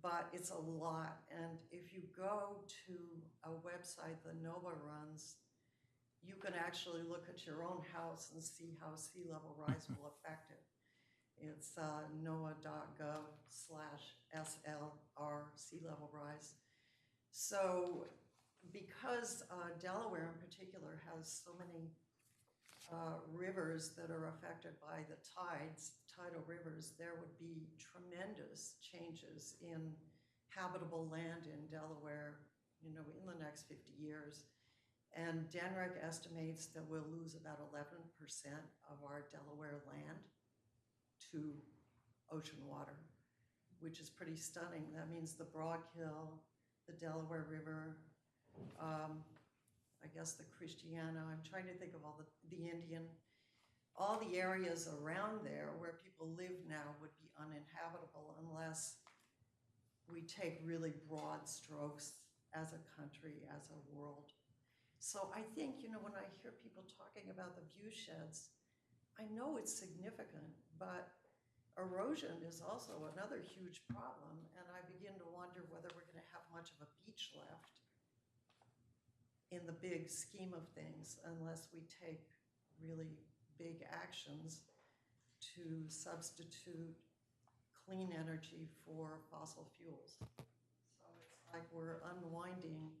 but it's a lot. And if you go to a website that NOAA runs, you can actually look at your own house and see how sea level rise will affect it. It's noaa.gov/SLR, sea level rise. So because Delaware in particular has so many rivers that are affected by the tides, tidal rivers, there would be tremendous changes in habitable land in Delaware, in the next 50 years. And DENREC estimates that we'll lose about 11% of our Delaware land to ocean water, which is pretty stunning. That means the Broadkill, the Delaware River, I guess the Christiana, I'm trying to think of all the Indian, all the areas around there where people live now would be uninhabitable unless we take really broad strokes as a country, as a world. So I think, when I hear people talking about the view sheds, I know it's significant, but erosion is also another huge problem, and I begin to wonder whether we're going to have much of a beach left in the big scheme of things unless we take really big actions to substitute clean energy for fossil fuels. So it's like we're unwinding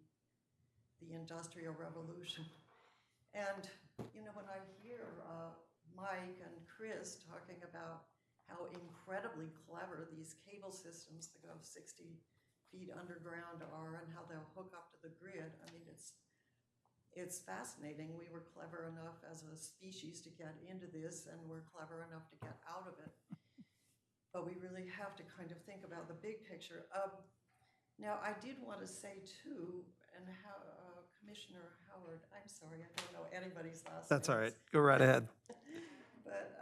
the Industrial Revolution. And, you know, when I hear Mike and Chris talking about how incredibly clever these cable systems that go 60 feet underground are and how they'll hook up to the grid, I mean, it's fascinating. We were clever enough as a species to get into this, and we're clever enough to get out of it. But we really have to kind of think about the big picture. Now, I did want to say too, and how Commissioner Howard, I'm sorry, I don't know anybody's last name. That's all right. Go right ahead. But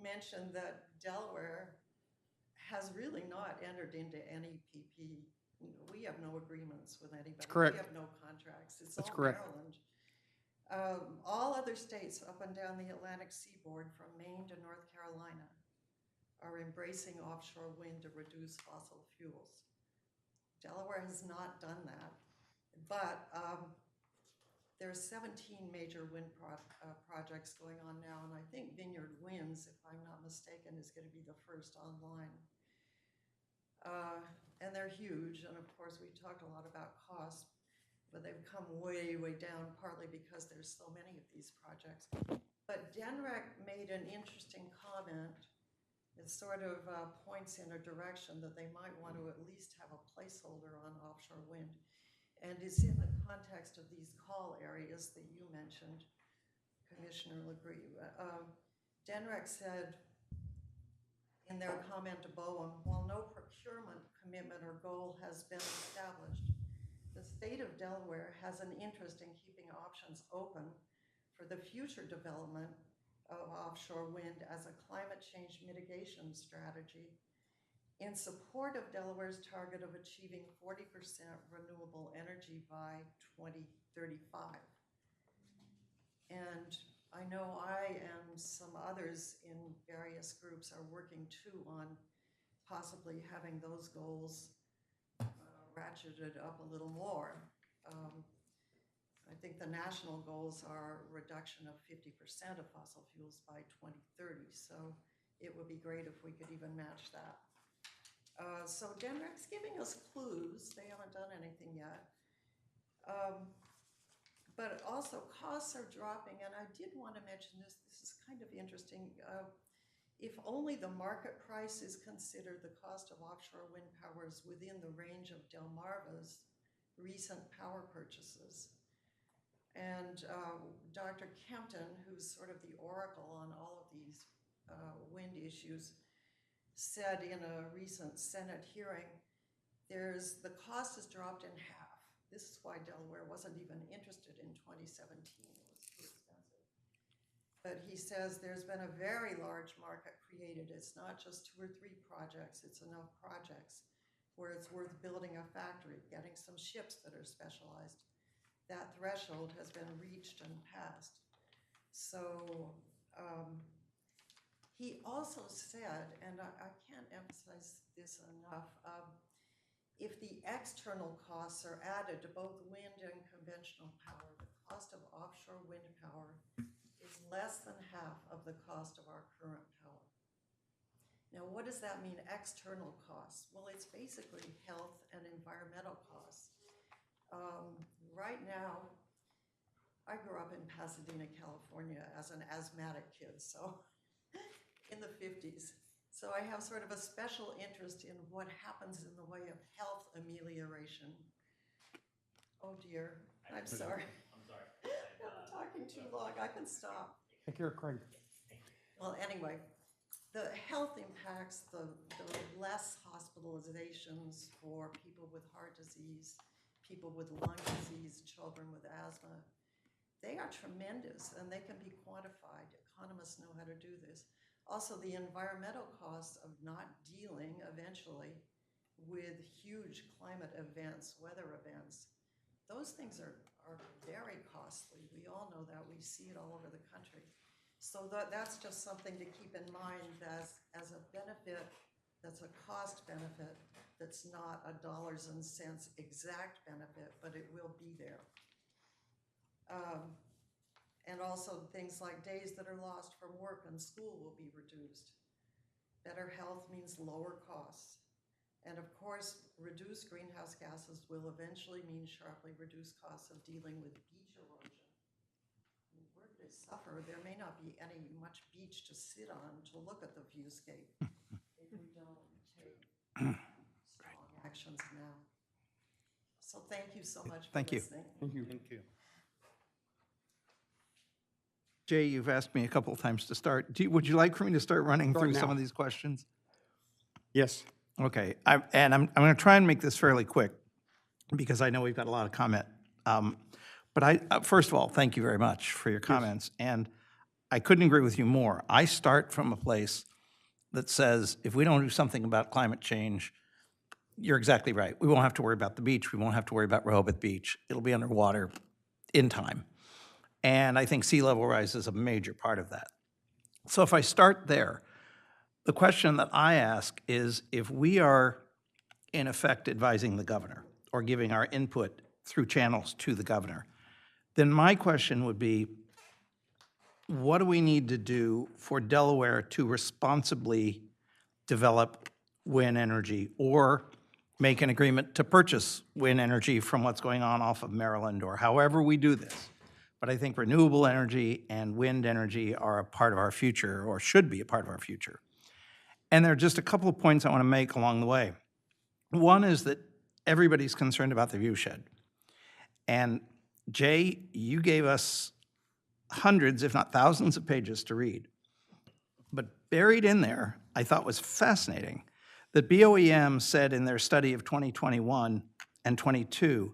mentioned that Delaware has really not entered into any PP. We have no agreements with anybody. correct. We have no contracts. It's That's all correct. Maryland. All other states up and down the Atlantic seaboard, from Maine to North Carolina, are embracing offshore wind to reduce fossil fuels. Delaware has not done that, but there's 17 major wind projects going on now, and I think Vineyard Winds, if I'm not mistaken, is going to be the first online. And they're huge, and of course we talked a lot about cost, but they've come way, way down, partly because there's so many of these projects. But DENREC made an interesting comment. It sort of points in a direction that they might want to at least have a placeholder on offshore wind. And it's in the context of these call areas that you mentioned, Commissioner Legree. DENREC said in their comment to BOEM, while no procurement commitment or goal has been established, the state of Delaware has an interest in keeping options open for the future development of offshore wind as a climate change mitigation strategy in support of Delaware's target of achieving 40% renewable energy by 2035. And I know I and some others in various groups are working too on possibly having those goals ratcheted up a little more. I think the national goals are a reduction of 50% of fossil fuels by 2030. So it would be great if we could even match that. So DENREC's giving us clues. They haven't done anything yet. But also costs are dropping, and I did want to mention this. This is kind of interesting. If only the market price is considered, the cost of offshore wind power is within the range of Delmarva's recent power purchases. And Dr. Kempton, who's sort of the oracle on all of these wind issues, said in a recent Senate hearing, the cost has dropped in half. This is why Delaware wasn't even interested in 2017. It was too expensive. But he says there's been a very large market created. It's not just 2 or 3 projects. It's enough projects where it's worth building a factory, getting some ships that are specialized. That threshold has been reached and passed. So he also said, and I can't emphasize this enough, if the external costs are added to both wind and conventional power, the cost of offshore wind power is less than half of the cost of our current power. Now, what does that mean, external costs? Well, it's basically health and environmental costs. Right now, I grew up in Pasadena, California as an asthmatic kid, so in the 50s. So I have sort of a special interest in what happens in the way of health amelioration. Oh dear, I'm sorry. I'm sorry. I'm talking too long, I can stop. Take care, Craig. Well, anyway, the health impacts, the less hospitalizations for people with heart disease, people with lung disease, children with asthma, they are tremendous and they can be quantified. Economists know how to do this. Also, the environmental costs of not dealing eventually with huge climate events, weather events, those things are very costly. We all know that. We see it all over the country. So that's just something to keep in mind as a benefit, that's a cost benefit, that's not a dollars and cents exact benefit, but it will be there. And also things like days that are lost from work and school will be reduced. Better health means lower costs. And of course, reduced greenhouse gases will eventually mean sharply reduced costs of dealing with beach erosion. I mean, we're going to suffer. There may not be much beach to sit on to look at the viewscape if we don't take strong actions now. So thank you so much for Thank you. listening. Thank you. Jay, you've asked me a couple of times to start. Would you like for me to start running Start through some now. of these questions? Yes. Okay, I'm going to try and make this fairly quick because I know we've got a lot of comment. But first of all, thank you very much for your comments. And I couldn't agree with you more. I start from a place that says if we don't do something about climate change, you're exactly right. We won't have to worry about the beach. We won't have to worry about Rehoboth Beach. It'll be underwater in time. And I think sea level rise is a major part of that. So if I start there, the question that I ask is if we are in effect advising the governor or giving our input through channels to the governor, then my question would be, what do we need to do for Delaware to responsibly develop wind energy or make an agreement to purchase wind energy from what's going on off of Maryland or however we do this? But I think renewable energy and wind energy are a part of our future or should be a part of our future. And there are just a couple of points I want to make along the way. One is that everybody's concerned about the viewshed. And Jay, you gave us hundreds, if not thousands of pages to read. But buried in there, I thought was fascinating, that BOEM said in their study of 2021 and 22,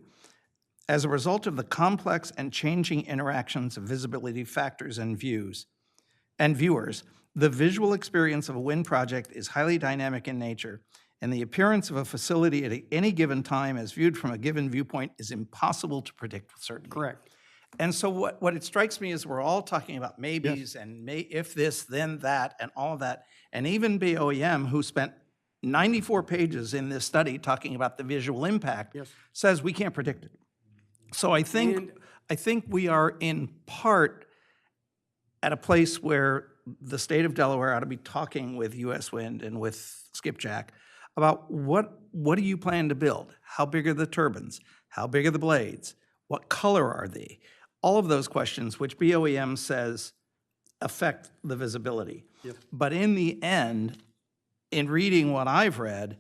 as a result of the complex and changing interactions of visibility factors and viewers, the visual experience of a wind project is highly dynamic in nature, and the appearance of a facility at any given time as viewed from a given viewpoint is impossible to predict with certainty. Correct. And so what it strikes me is we're all talking about maybes and if this, then that, and all of that. And even BOEM, who spent 94 pages in this study talking about the visual impact, says we can't predict it. So I think we are in part at a place where the state of Delaware ought to be talking with US Wind and with Skipjack about what do you plan to build? How big are the turbines? How big are the blades? What color are they? All of those questions, which BOEM says affect the visibility. But in the end, in reading what I've read,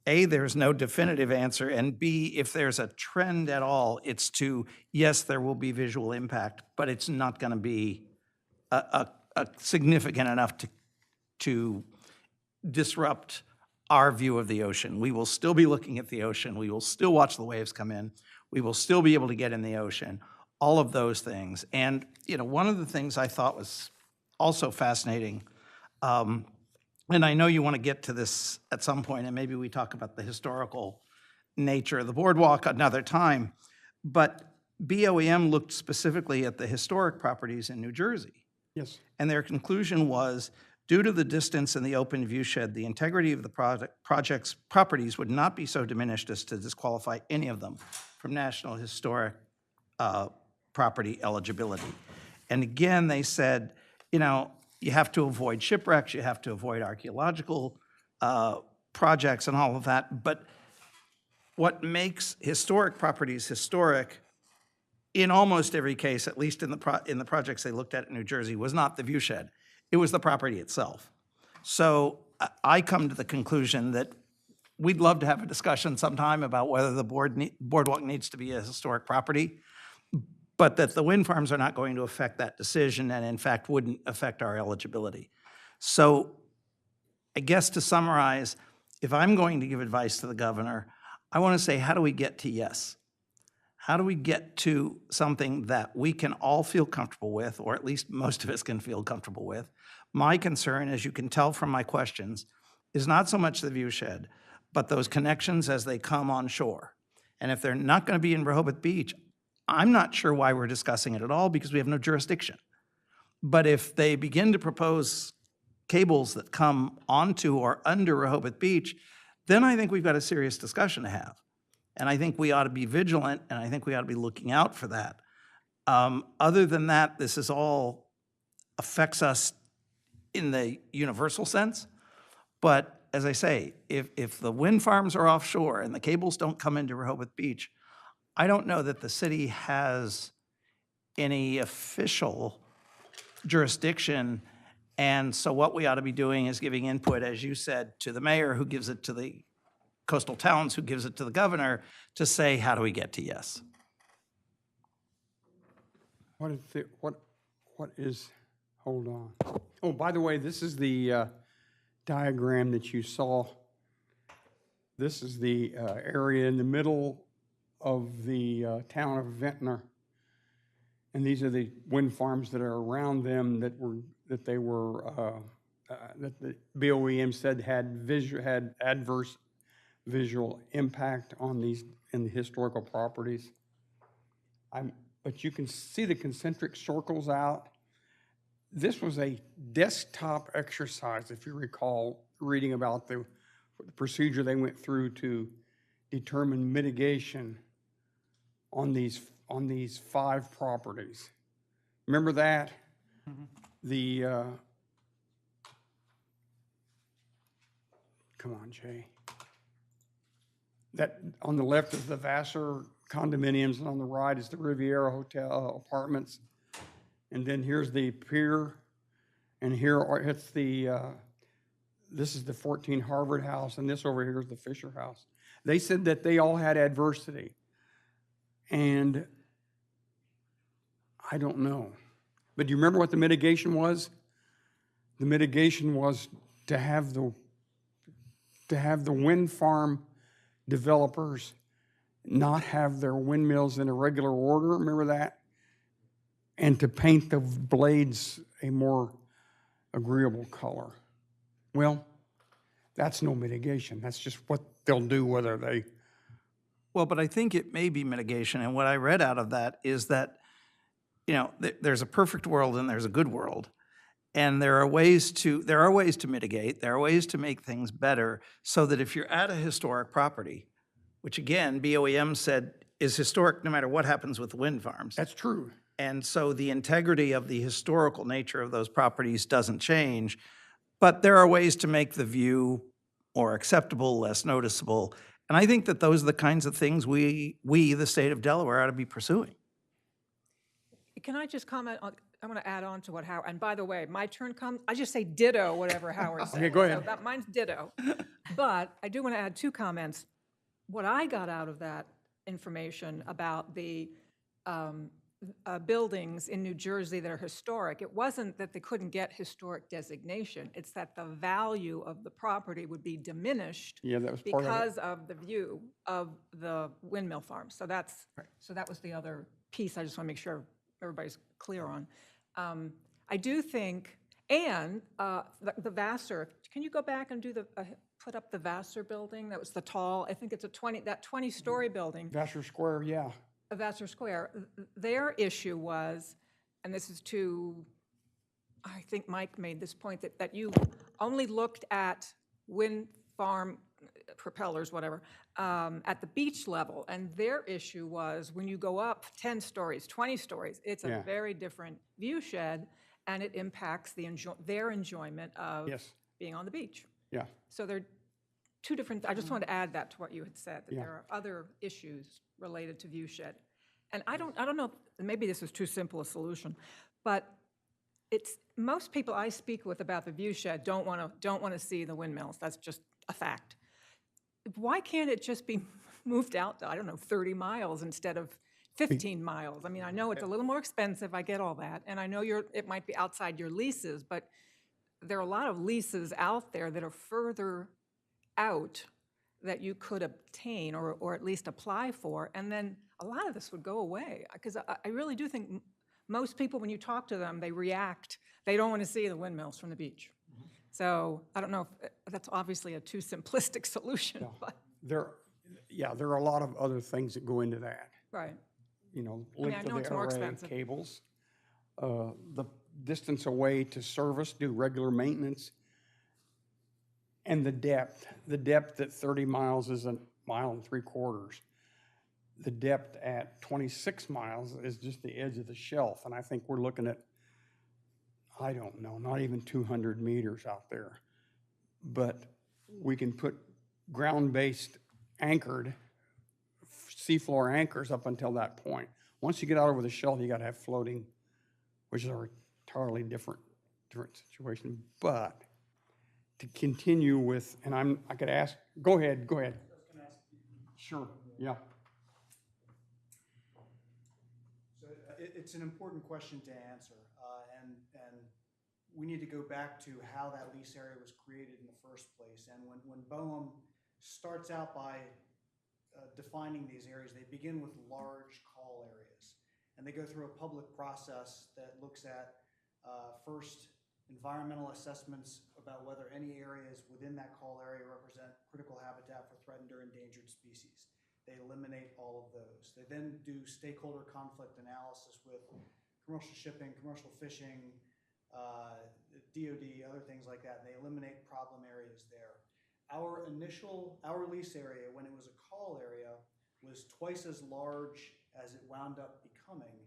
A, there's no definitive answer, and B, if there's a trend at all, it's to, yes, there will be visual impact, but it's not going to be a significant enough to disrupt our view of the ocean. We will still be looking at the ocean. We will still watch the waves come in. We will still be able to get in the ocean, all of those things. And, one of the things I thought was also fascinating, and I know you want to get to this at some point, and maybe we talk about the historical nature of the boardwalk another time, but BOEM looked specifically at the historic properties in New Jersey. Yes. And their conclusion was, due to the distance and the open viewshed, the integrity of the project's properties would not be so diminished as to disqualify any of them from National Historic Property eligibility. And again, they said, you have to avoid shipwrecks, you have to avoid archaeological projects and all of that. But what makes historic properties historic in almost every case, at least in the projects they looked at in New Jersey, was not the viewshed. It was the property itself. So I come to the conclusion that we'd love to have a discussion sometime about whether the boardwalk needs to be a historic property, but that the wind farms are not going to affect that decision and in fact wouldn't affect our eligibility. So I guess to summarize, if I'm going to give advice to the governor, I want to say, how do we get to yes? How do we get to something that we can all feel comfortable with, or at least most of us can feel comfortable with? My concern, as you can tell from my questions, is not so much the viewshed, but those connections as they come on shore. And if they're not going to be in Rehoboth Beach, I'm not sure why we're discussing it at all, because we have no jurisdiction. But if they begin to propose cables that come onto or under Rehoboth Beach, then I think we've got a serious discussion to have. And I think we ought to be vigilant, and I think we ought to be looking out for that. Other than that, this is all affects us in the universal sense. But as I say, if the wind farms are offshore and the cables don't come into Rehoboth Beach, I don't know that the city has any official jurisdiction. And so what we ought to be doing is giving input, as you said, to the mayor, who gives it to the coastal towns, who gives it to the governor, to say, how do we get to yes? What is, hold on. Oh, by the way, this is the diagram that you saw. This is the area in the middle of the town of Ventnor. And these are the wind farms that are around them that the BOEM said had adverse visual impact on these in the historical properties. But you can see the concentric circles out. This was a desktop exercise, if you recall reading about the procedure they went through to determine mitigation on these 5 properties. Remember that? The come on, Jay. That on the left is the Vassar condominiums, and on the right is the Riviera Hotel apartments. And then here's the pier, and here it's the this is the 14 Harvard House, and this over here is the Fisher House. They said that they all had adversity, and I don't know. But do you remember what the mitigation was? The mitigation was to have the wind farm developers not have their windmills in a regular order, remember that? And to paint the blades a more agreeable color. Well, that's no mitigation. That's just what they'll do whether they... Well, but I think it may be mitigation, and what I read out of that is that, you know, there's a perfect world and there's a good world, and there are ways to mitigate, there are ways to make things better, so that if you're at a historic property, which again, BOEM said is historic no matter what happens with wind farms. That's true. And so the integrity of the historical nature of those properties doesn't change, but there are ways to make the view more acceptable, less noticeable. And I think that those are the kinds of things we the state of Delaware, ought to be pursuing. Can I just comment on, I want to add on to what Howard, and by the way, my turn comes, I just say ditto whatever Howard said. Okay, go ahead. So mine's ditto. But I do want to add 2 comments. What I got out of that information about the buildings in New Jersey that are historic, it wasn't that they couldn't get historic designation, it's that the value of the property would be diminished Yeah, that was part of it. because of the view of the windmill farm. So so that was the other piece I just want to make sure everybody's clear on. I do think, and the Vassar, can you go back and do put up the Vassar building? That was the tall, I think it's that 20-story building. Vassar Square, yeah. Vassar Square. Their issue was, and this is I think Mike made this point, that you only looked at wind farm propellers, whatever, at the beach level. And their issue was when you go up 10 stories, 20 stories, it's a very different view shed, and it impacts their enjoyment of being on the beach. Yeah. So they're 2 different, I just wanted to add that to what you had said, that there are other issues related to view shed. And I don't know, maybe this is too simple a solution, but most people I speak with about the view shed don't want to see the windmills. That's just a fact. Why can't it just be moved out to, I don't know, 30 miles instead of 15 miles? I mean, I know it's a little more expensive, I get all that, and I know it might be outside your leases, but there are a lot of leases out there that are further out that you could obtain or at least apply for, and then a lot of this would go away. Because I really do think most people, when you talk to them, they react. They don't want to see the windmills from the beach. So I don't know if that's obviously a too simplistic solution, but. There are a lot of other things that go into that. Right. You know, I mean, I length know of it's the more array, expensive. cables, the distance away to service, do regular maintenance, and the depth. The depth at 30 miles is 1.75 miles. the depth at 26 miles is just the edge of the shelf. And I think we're looking at, I don't know, not even 200 meters out there. But we can put ground-based anchored, seafloor anchors up until that point. Once you get out over the shelf, you gotta have floating, which is a entirely different situation. But to continue with, and I could ask, go ahead. Sure, yeah. So it's an important question to answer, and we need to go back to how that lease area was created in the first place. And when BOEM starts out by defining these areas, they begin with large call areas, and they go through a public process that looks at first environmental assessments about whether any areas within that call area represent critical habitat for threatened or endangered species. They eliminate all of those. They then do stakeholder conflict analysis with commercial shipping, commercial fishing, DOD, other things like that. They eliminate problem areas there. Our lease area, when it was a call area, was twice as large as it wound up becoming.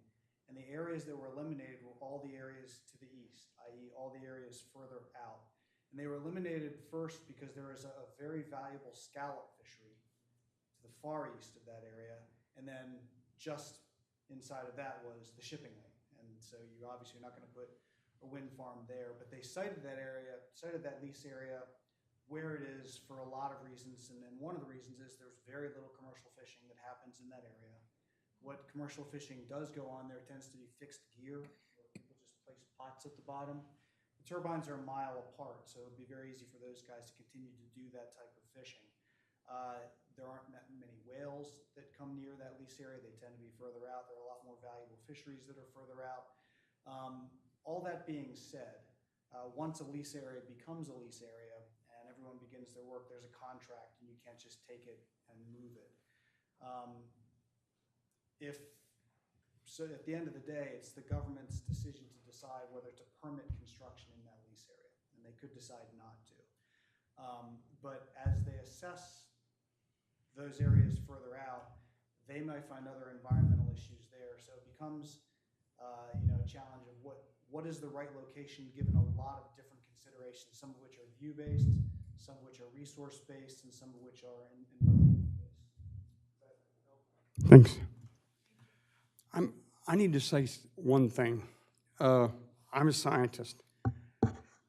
And the areas that were eliminated were all the areas to the east, i.e. all the areas further out. And they were eliminated first because there was a very valuable scallop fishery to the far east of that area. And then just inside of that was the shipping lane. And so you obviously are not going to put a wind farm there, but they cited that area, cited that lease area where it is for a lot of reasons. And then one of the reasons is there's very little commercial fishing that happens in that area. What commercial fishing does go on there tends to be fixed gear, where people just place pots at the bottom. The turbines are a mile apart, so it would be very easy for those guys to continue to do that type of fishing. There aren't that many whales that come near that lease area. They tend to be further out. There are a lot more valuable fisheries that are further out. All that being said, once a lease area becomes a lease area and everyone begins their work, there's a contract and you can't just take it and move it. So at the end of the day, it's the government's decision to decide whether to permit construction in that lease area, and they could decide not to. But as they assess those areas further out, they might find other environmental issues there. So it becomes a challenge of what is the right location given a lot of different considerations, some of which are view-based, some of which are resource-based, and some of which are environmental-based. Thanks. I need to say one thing. I'm a scientist.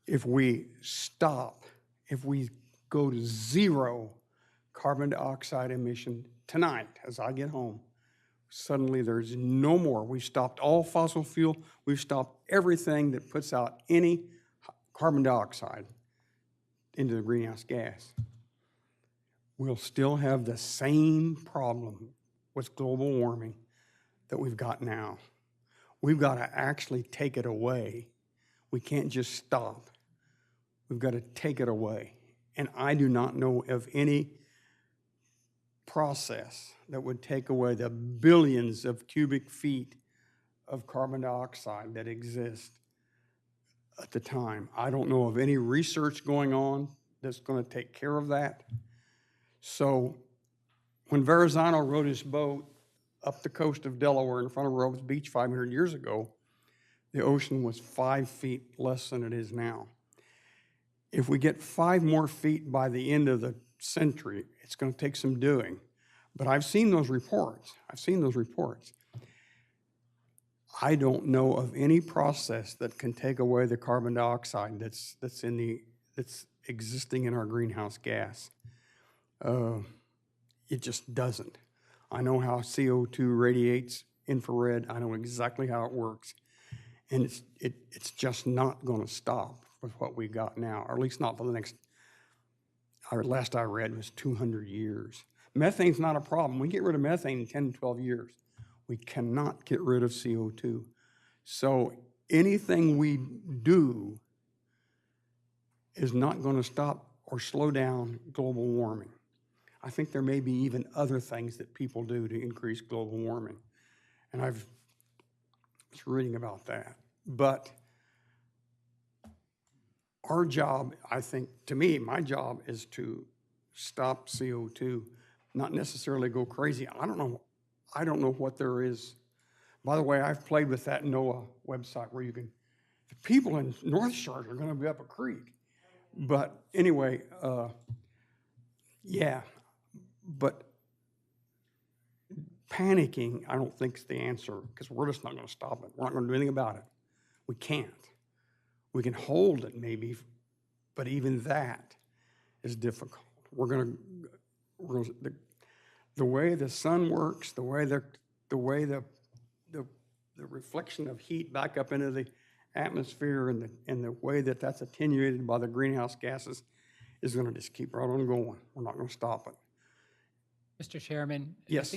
If we go to zero carbon dioxide emission tonight as I get home, suddenly there's no more. We've stopped all fossil fuel. We've stopped everything that puts out any carbon dioxide into the greenhouse gas. We'll still have the same problem with global warming that we've got now. We've got to actually take it away. We can't just stop. We've got to take it away. And I do not know of any process that would take away the billions of cubic feet of carbon dioxide that exist at the time. I don't know of any research going on that's going to take care of that. So when Verrazano rowed his boat up the coast of Delaware in front of Rehoboth Beach 500 years ago, the ocean was 5 feet less than it is now. If we get 5 more feet by the end of the century, it's going to take some doing. But I've seen those reports. I don't know of any process that can take away the carbon dioxide that's existing in our greenhouse gas. It just doesn't. I know how CO2 radiates infrared. I know exactly how it works. And it's just not going to stop with what we got now, or at least not for the next, our last I read was 200 years. Methane's not a problem. We get rid of methane in 10 to 12 years. We cannot get rid of CO2. So anything we do is not going to stop or slow down global warming. I think there may be even other things that people do to increase global warming. And I was reading about that. But our job, I think, to me, my job is to stop CO2, not necessarily go crazy. I don't know I don't know what there is. By the way, I've played with that NOAA website where you can, the people in North Shore are gonna be up a creek. But anyway, yeah, but panicking, I don't think is the answer, because we're just not gonna stop it. We're not gonna do anything about it. We can't. We can hold it maybe, but even that is difficult. The way the sun works, the way the reflection of heat back up into the atmosphere and the way that that's attenuated by the greenhouse gases is gonna just keep right on going. We're not gonna stop it. Mr. Chairman? Yes.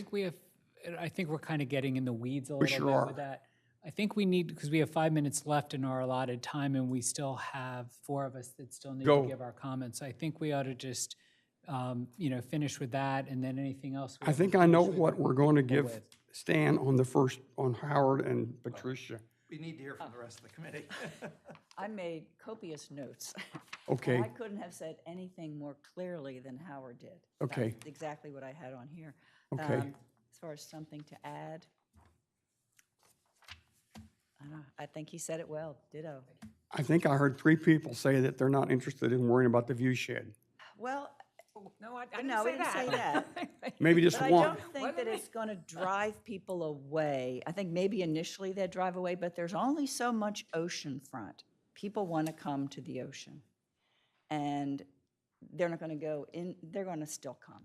I think we're kind of getting in the weeds a We little sure bit are. with that. I think we need, because we have 5 minutes left in our allotted time, and we still have 4 of us that still need Go. to give our comments. I think we ought to just, finish with that, and then anything else. we I have think to I know finish with, what we we're can going to go give with. Stan on Howard and Patricia. We need to hear from the rest of the committee. I made copious notes. Okay. And I couldn't have said anything more clearly than Howard did. Okay. That's exactly what I had on here. Okay. As far as something to add, I don't know, I think he said it well, ditto. I think I heard 3 people say that they're not interested in worrying about the view shed. Well, No, I didn't no, say we didn't say that. Maybe just But I one. don't think that it's going to drive people away. I think maybe initially they'd drive away, but there's only so much ocean front. People want to come to the ocean. And they're not going to go in, they're going to still come.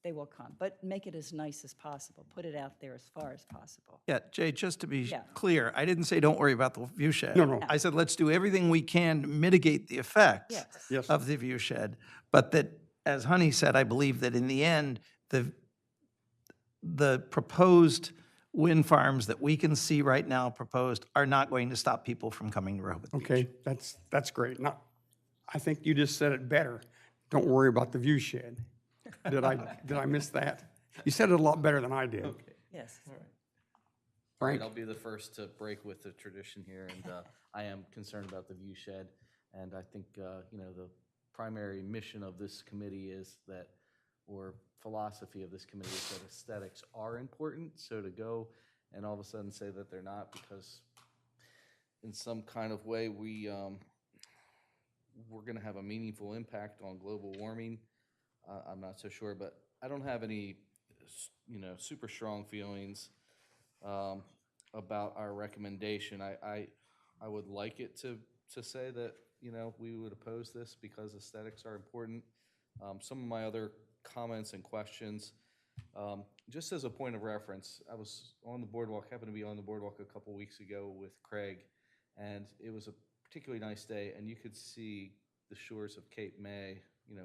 They will come, but make it as nice as possible. Put it out there as far as possible. Yeah, Jay, just to be Yeah. clear, I didn't say don't worry about the view shed. No. I said let's do everything we can to mitigate the effects Yes. Yes. of the view shed. But that, as Honey said, I believe that in the end, the proposed wind farms that we can see right now proposed are not going to stop people from coming to Rehoboth Beach. Okay, that's great. Now, I think you just said it better. Don't worry about the view shed. Did I miss that? You said it a lot better than I did. Yes. All Frank? right, I'll be the first to break with the tradition here, and I am concerned about the view shed. And I think, the primary mission of this committee is that, or philosophy of this committee is that aesthetics are important. So to go and all of a sudden say that they're not because in some kind of way we're going to have a meaningful impact on global warming, I'm not so sure. But I don't have any, super strong feelings about our recommendation. I would like it to say that, we would oppose this because aesthetics are important. Some of my other comments and questions, just as a point of reference, I was on the boardwalk, happened to be on the boardwalk a couple weeks ago with Craig, and it was a particularly nice day, and you could see the shores of Cape May,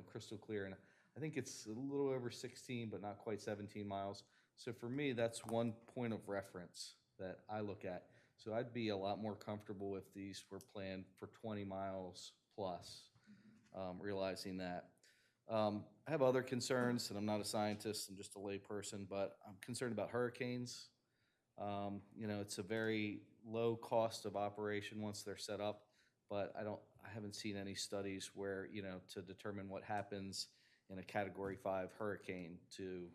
crystal clear. And I think it's a little over 16, but not quite 17 miles. So for me, that's one point of reference that I look at. So I'd be a lot more comfortable if these were planned for 20 miles plus, realizing that. I have other concerns, and I'm not a scientist, I'm just a lay person, but I'm concerned about hurricanes. It's a very low cost of operation once they're set up, but I haven't seen any studies where, to determine what happens in a Category 5 hurricane to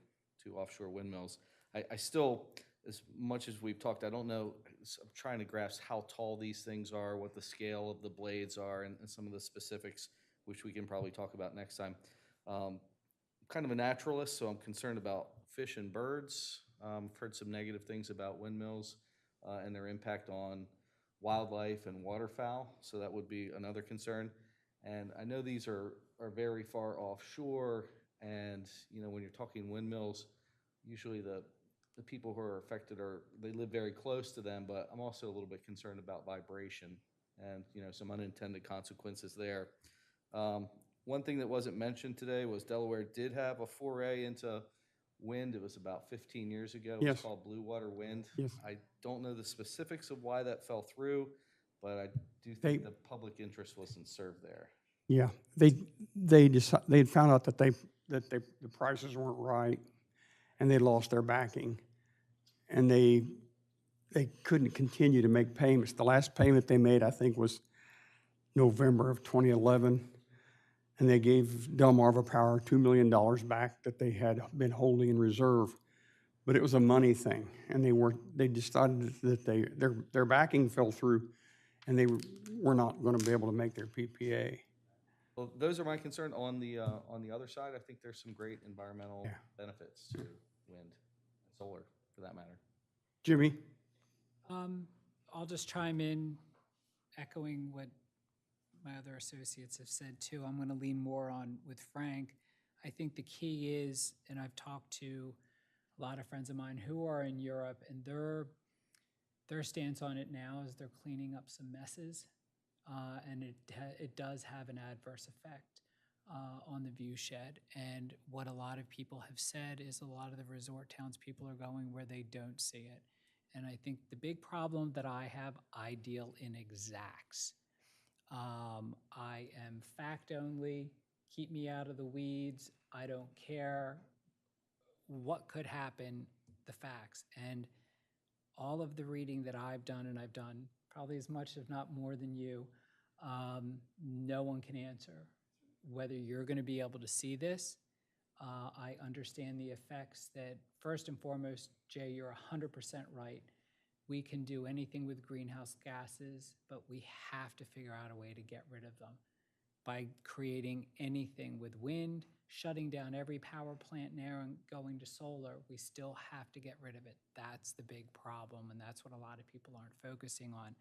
offshore windmills. I still, as much as we've talked, I don't know, I'm trying to grasp how tall these things are, what the scale of the blades are, and some of the specifics, which we can probably talk about next time. I'm kind of a naturalist, so I'm concerned about fish and birds. I've heard some negative things about windmills and their impact on wildlife and waterfowl, so that would be another concern. And I know these are very far offshore, and when you're talking windmills, usually the people who are affected they live very close to them, but I'm also a little bit concerned about vibration and some unintended consequences there. One thing that wasn't mentioned today was Delaware did have a foray into wind. It was about 15 years ago. It was Yes. called Blue Water Wind. Yes. I don't know the specifics of why that fell through, but I do think the public interest wasn't served there. Yeah, they had found out that the prices weren't right, and they lost their backing, and they couldn't continue to make payments. The last payment they made, I think, was November of 2011, and they gave Delmarva Power $2 million back that they had been holding in reserve but it was a money thing, and they decided that their backing fell through, and they were not going to be able to make their PPA. Well, those are my concern. On the other side, I think there's some great environmental benefits to wind and solar, for that matter. Jimmy? I'll just chime in, echoing what my other associates have said too. I'm going to lean more on with Frank. I think the key is, and I've talked to a lot of friends of mine who are in Europe, and their stance on it now is they're cleaning up some messes, and it does have an adverse effect on the view shed. And what a lot of people have said is a lot of the resort towns people are going where they don't see it. And I think the big problem that I have, I deal in exacts. I am fact only, keep me out of the weeds. I don't care what could happen, the facts. And all of the reading that I've done, and I've done probably as much, if not more than you, no one can answer whether you're going to be able to see this. I understand the effects that, first and foremost, Jay, you're 100% right. We can do anything with greenhouse gases, but we have to figure out a way to get rid of them. By creating anything with wind, shutting down every power plant now and going to solar, we still have to get rid of it. That's the big problem, and that's what a lot of people aren't focusing on.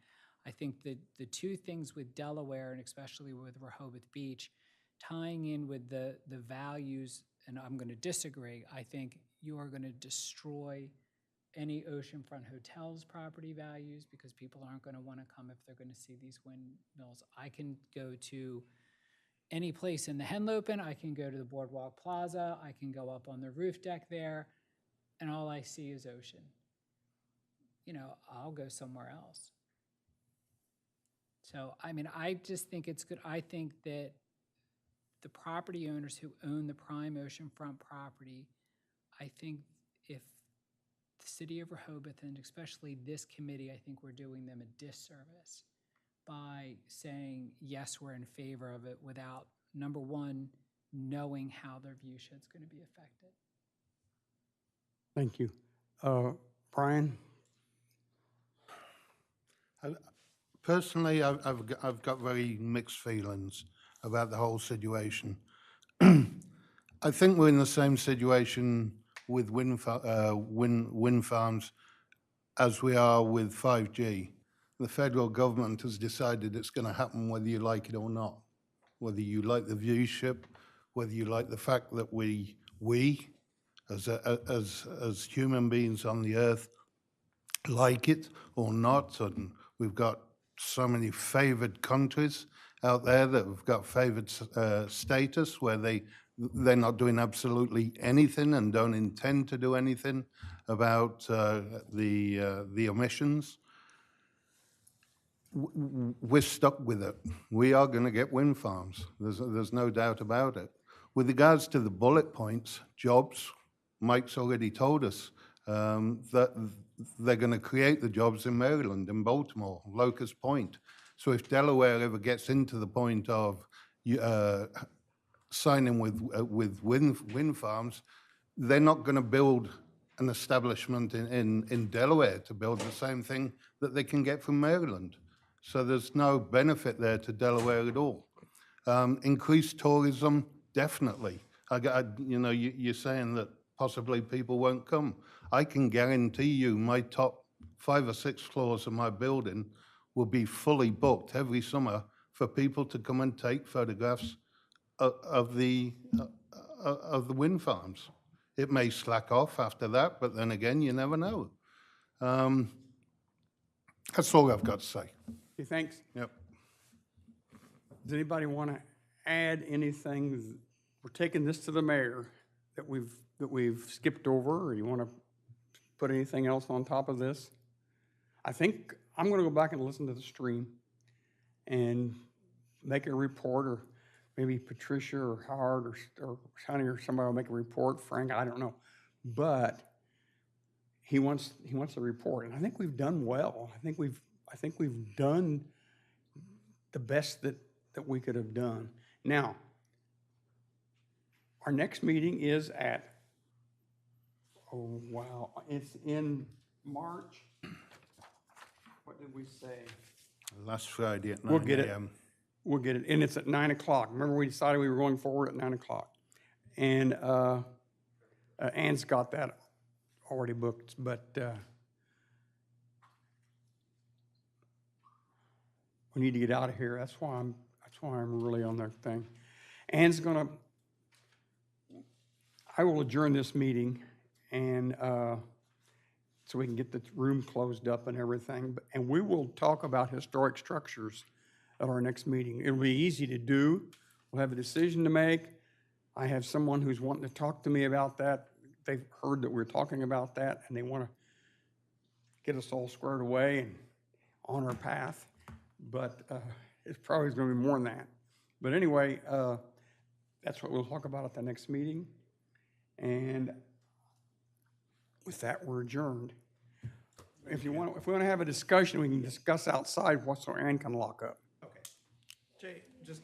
I think that the two things with Delaware, and especially with Rehoboth Beach, tying in with the values, and I'm going to disagree, I think you are going to destroy any oceanfront hotels property values because people aren't going to want to come if they're going to see these windmills. I can go to any place in the Henlopen, I can go to the Boardwalk Plaza, I can go up on the roof deck there, and all I see is ocean. You know, I'll go somewhere else. So, I mean, I just think it's good. I think that the property owners who own the prime oceanfront property, I think if the city of Rehoboth, and especially this committee, I think we're doing them a disservice by saying, yes, we're in favor of it without, number one, knowing how their view shed's going to be affected. Thank you. Brian? Personally, I've got very mixed feelings about the whole situation. I think we're in the same situation with wind farms as we are with 5G. The federal government has decided it's going to happen whether you like it or not, whether you like the view ship, whether you like the fact that we as human beings on the earth like it or not. And we've got so many favored countries out there that have got favored status where they're not doing absolutely anything and don't intend to do anything about the emissions. We're stuck with it. We are going to get wind farms. There's no doubt about it. With regards to the bullet points, jobs, Mike's already told us that they're going to create the jobs in Maryland, in Baltimore, Locust Point. So if Delaware ever gets into the point of signing with wind farms, they're not going to build an establishment in Delaware to build the same thing that they can get from Maryland. So there's no benefit there to Delaware at all. Increased tourism, definitely. You're saying that possibly people won't come. I can guarantee you my top 5 or 6 floors of my building will be fully booked every summer for people to come and take photographs of the wind farms. It may slack off after that, but then again, you never know. That's all I've got to say. Okay, thanks. Yep. Does anybody want to add anything? We're taking this to the mayor that we've skipped over, or you want to put anything else on top of this? I think I'm going to go back and listen to the stream and make a report, or maybe Patricia or Howard or Sonny or somebody will make a report. Frank, I don't know. But he wants a report, and I think we've done well. I think we've done the best that we could have done. Now, our next meeting is at Oh, wow. It's in March. What did we say? Last Friday at 9 We'll get it. a.m. We'll get it, and it's at 9 o'clock. Remember, we decided we were going forward at 9 o'clock. And Ann's got that already booked, but we need to get out of here. That's why I'm really on that thing. Ann's gonna, I will adjourn this meeting, and so we can get the room closed up and everything. And we will talk about historic structures at our next meeting. It'll be easy to do. We'll have a decision to make. I have someone who's wanting to talk to me about that. They've heard that we're talking about that, and they want to get us all squared away and on our path. But it's probably going to be more than that. But anyway, that's what we'll talk about at the next meeting. And with that, we're adjourned. If we want to have a discussion, we can discuss outside so Ann can lock up. Okay. Jay, just